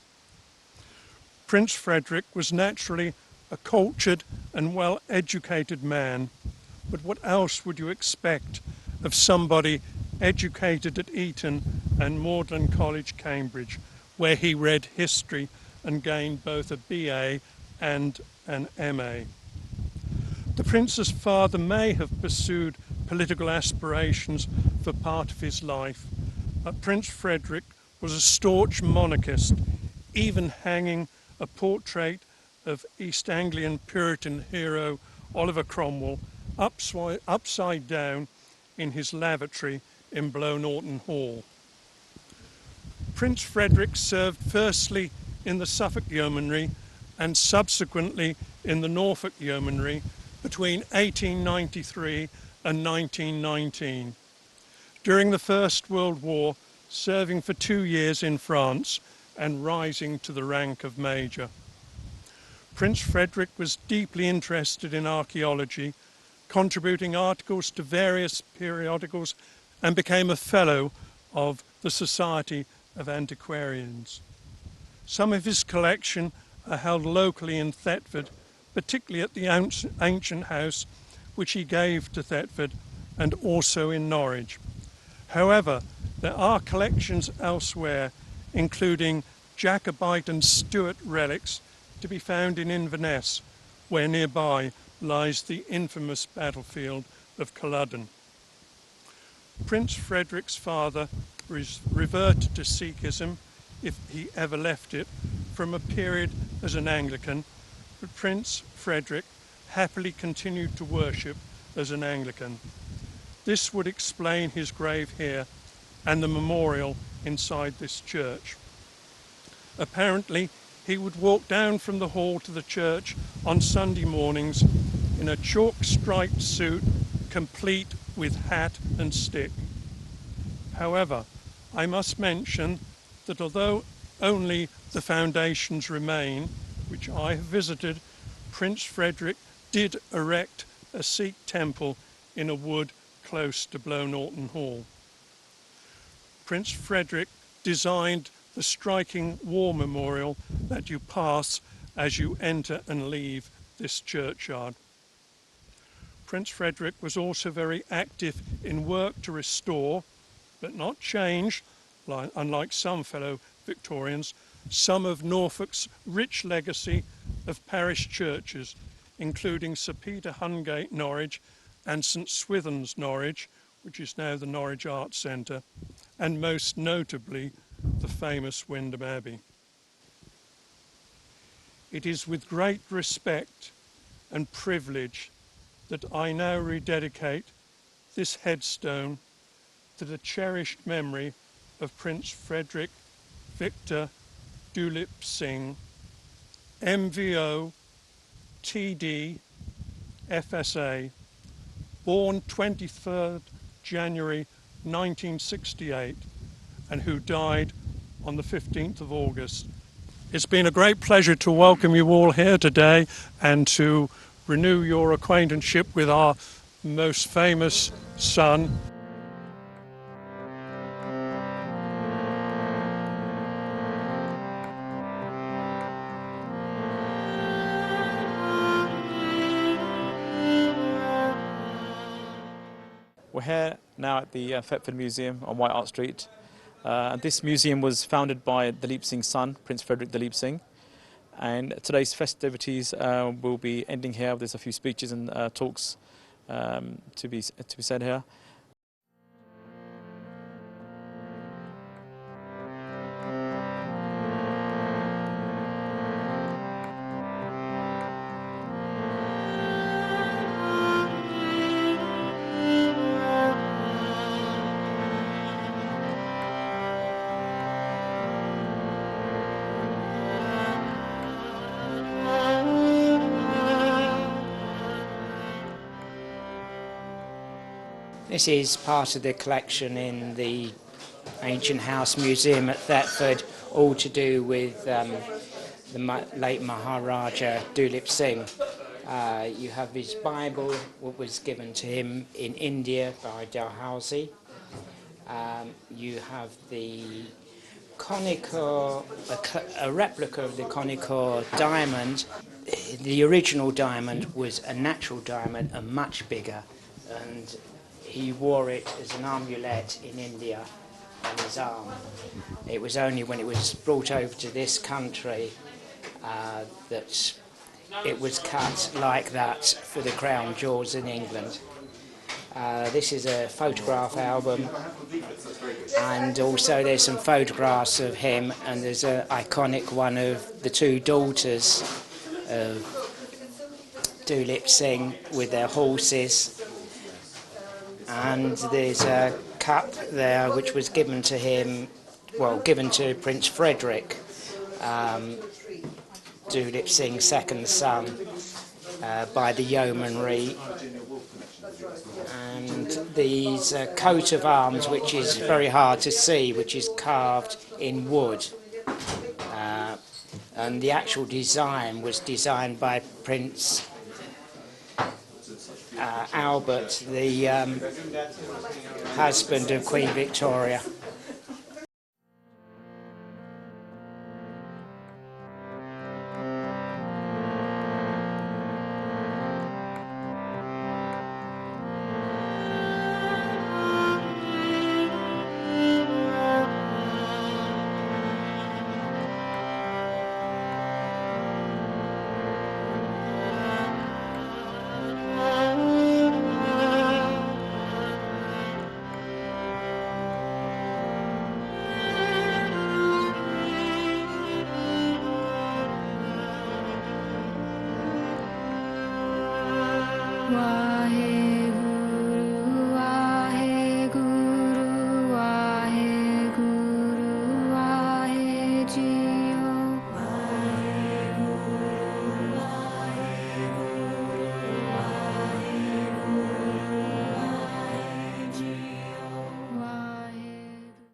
Prince Frederick was naturally a cultured and well-educated man, but what else would you expect of somebody educated at Eton and Magdalen College, Cambridge, where he read history and gained both a BA and an MA. The Prince's father may have pursued political aspirations for part of his life, but Prince Frederick was a staunch monarchist, even hanging a portrait of East Anglian Puritan hero Oliver Cromwell upside down in his lavatory in Blow-Norton Hall. Prince Frederick served firstly in the Suffolk Yeomanry and subsequently in the Norfolk Yeomanry between 1893 and 1919. During the First World War, serving for 2 years in France and rising to the rank of Major. Prince Frederick was deeply interested in archaeology, contributing articles to various periodicals, and became a fellow of the Society of Antiquarians. Some of his collection are held locally in Thetford, particularly at the ancient house which he gave to Thetford, and also in Norwich. However, there are collections elsewhere, including Jacobite and Stuart relics, to be found in Inverness, where nearby lies the infamous battlefield of Culloden. Prince Frederick's father reverted to Sikhism, if he ever left it, from a period as an Anglican, but Prince Frederick happily continued to worship as an Anglican. This would explain his grave here and the memorial inside this church. Apparently, he would walk down from the hall to the church on Sunday mornings in a chalk-striped suit, complete with hat and stick. However, I must mention that although only the foundations remain, which I have visited, Prince Frederick did erect a Sikh temple in a wood close to Blow-Norton Hall. Prince Frederick designed the striking war memorial that you pass as you enter and leave this churchyard. Prince Frederick was also very active in work to restore, but not change, unlike some fellow Victorians, some of Norfolk's rich legacy of parish churches, including Sir Peter Hungate, Norwich, and St Swithin's, Norwich, which is now the Norwich Arts Centre, and most notably the famous Wymondham Abbey. It is with great respect and privilege that I now rededicate this headstone to the cherished memory of Prince Frederick Victor Duleep Singh, MVO, TD, FSA, born 23rd January 1968 and who died on the 15th of August. It's been a great pleasure to welcome you all here today and to renew your acquaintanceship with our most famous son.
We're here now at the Thetford Museum on White Hart Street. This museum was founded by Duleep Singh's son, Prince Frederick Duleep Singh. And today's festivities will be ending here. There's a few speeches and talks to be said here.
This is part of the collection in the Ancient House Museum at Thetford, all to do with the late Maharaja Duleep Singh. You have his Bible, what was given to him in India by Dalhousie. You have the conical, a replica of the conical diamond. The original diamond was a natural diamond and much bigger, and he wore it as an amulet in India on his arm. It was only when it was brought over to this country that it was cut like that for the crown jewels in England. This is a photograph album, and also there's some photographs of him, and there's an iconic one of the two daughters of Duleep Singh with their horses, and there's a cup there which was given to him, well, given to Prince Frederick, Duleep Singh's second son, by the yeomanry. And these coat of arms, which is very hard to see, which is carved in wood. And the actual design was designed by Prince Albert, the husband of Queen Victoria.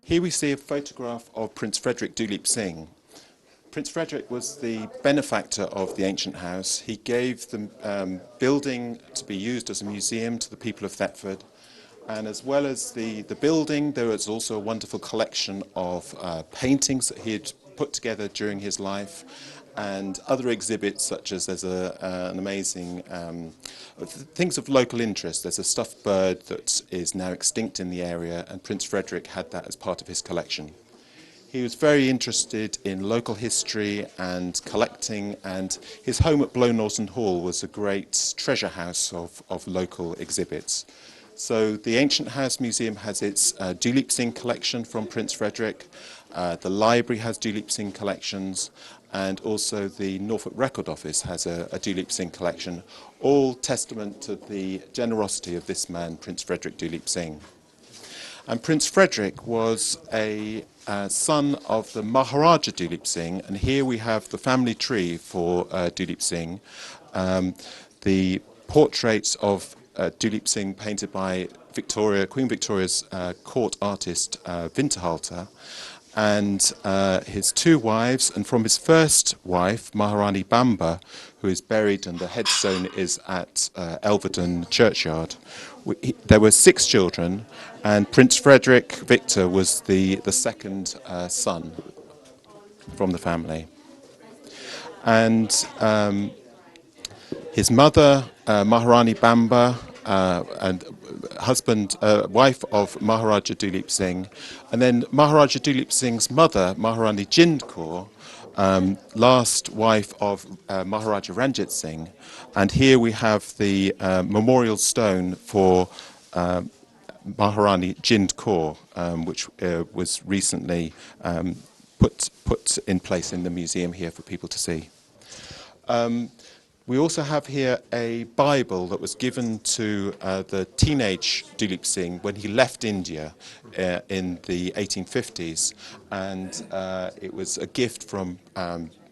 Here we see a photograph of Prince Frederick Duleep Singh. Prince Frederick was the benefactor of the ancient house. He gave the building to be used as a museum to the people of Thetford. And as well as the building, there was also a wonderful collection of paintings that he had put together during his life, and other exhibits, such as there's an amazing things of local interest. There's a stuffed bird that is now extinct in the area, and Prince Frederick had that as part of his collection. He was very interested in local history and collecting, and his home at Blow Norton Hall was a great treasure house of local exhibits. So the Ancient House Museum has its Duleep Singh collection from Prince Frederick. The library has Duleep Singh collections, and also the Norfolk Record Office has a Duleep Singh collection, all testament to the generosity of this man, Prince Frederick Duleep Singh. And Prince Frederick was a son of the Maharaja Duleep Singh, and here we have the family tree for Duleep Singh. The portraits of Duleep Singh painted by Queen Victoria's court artist Winterhalter, and his two wives, and from his first wife, Maharani Bamba, who is buried, and the headstone is at Elverdon Churchyard. There were 6 children, and Prince Frederick Victor was the second son from the family. And his mother, Maharani Bamba, and wife of Maharaja Duleep Singh, and then Maharaja Duleep Singh's mother, Maharani Jind Kaur, last wife of Maharaja Ranjit Singh. And here we have the memorial stone for Maharani Jind Kaur, which was recently put in place in the museum here for people to see. We also have here a Bible that was given to the teenage Duleep Singh when he left India in the 1850s, and it was a gift from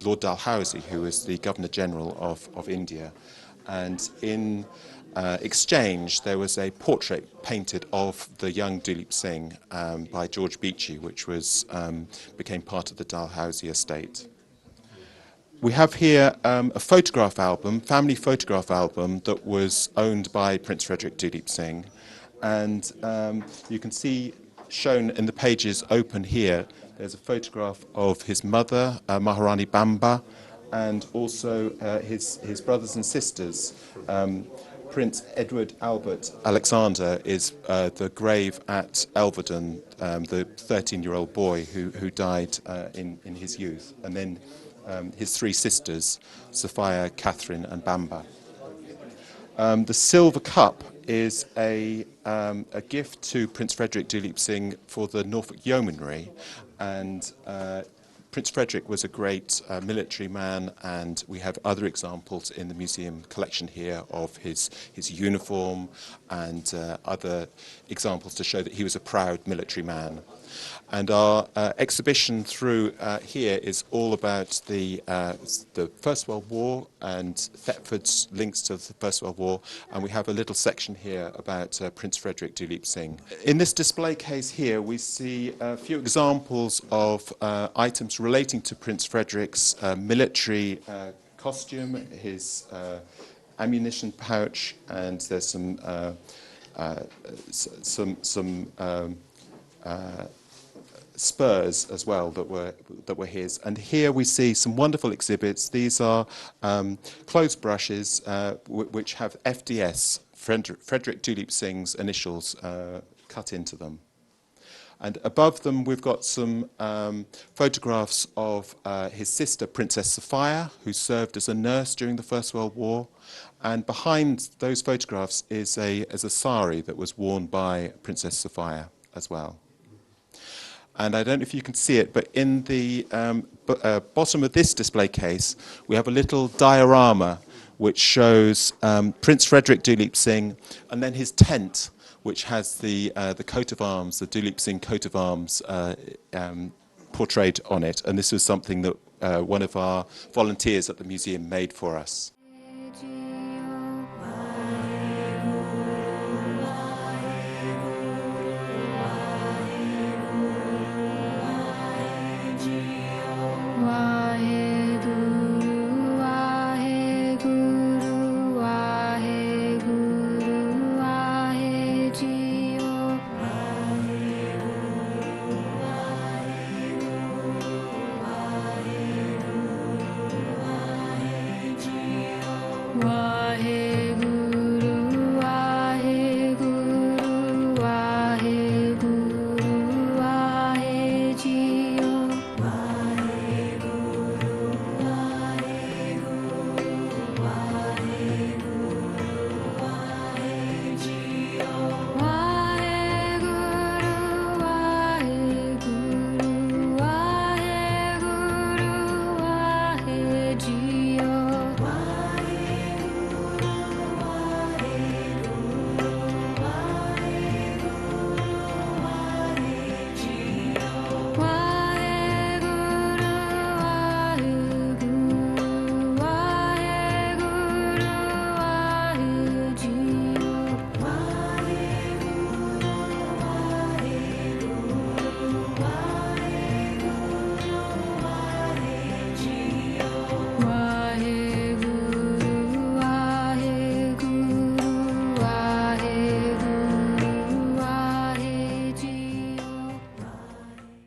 Lord Dalhousie, who was the Governor General of India. And in exchange, there was a portrait painted of the young Duleep Singh by George Beechey, which was became part of the Dalhousie estate. We have here a photograph album, family photograph album, that was owned by Prince Frederick Duleep Singh, and you can see shown in the pages open here, there's a photograph of his mother, Maharani Bamba, and also his brothers and sisters. Prince Edward Albert Alexander is the grave at Elverdon, the 13-year-old boy who died in his youth, and then his three sisters, Sophia, Catherine and Bamba. The silver cup is a gift to Prince Frederick Duleep Singh for the Norfolk Yeomanry, and Prince Frederick was a great military man, and we have other examples in the museum collection here of his uniform and other examples to show that he was a proud military man. And our exhibition through here is all about the First World War and Thetford's links to the First World War, and we have a little section here about Prince Frederick Duleep Singh. In this display case here, we see a few examples of items relating to Prince Frederick's military costume, his ammunition pouch, and there's some spurs as well that were his. And here we see some wonderful exhibits. These are clothes brushes which have FDS, Frederick Duleep Singh's initials, cut into them. And above them we've got some photographs of his sister Princess Sophia, who served as a nurse during the First World War. And behind those photographs is a sari that was worn by Princess Sophia as well. And I don't know if you can see it, but in the bottom of this display case, we have a little diorama which shows Prince Frederick Duleep Singh, and then his tent, which has the coat of arms, the Duleep Singh coat of arms portrayed on it. And this was something that one of our volunteers at the museum made for us.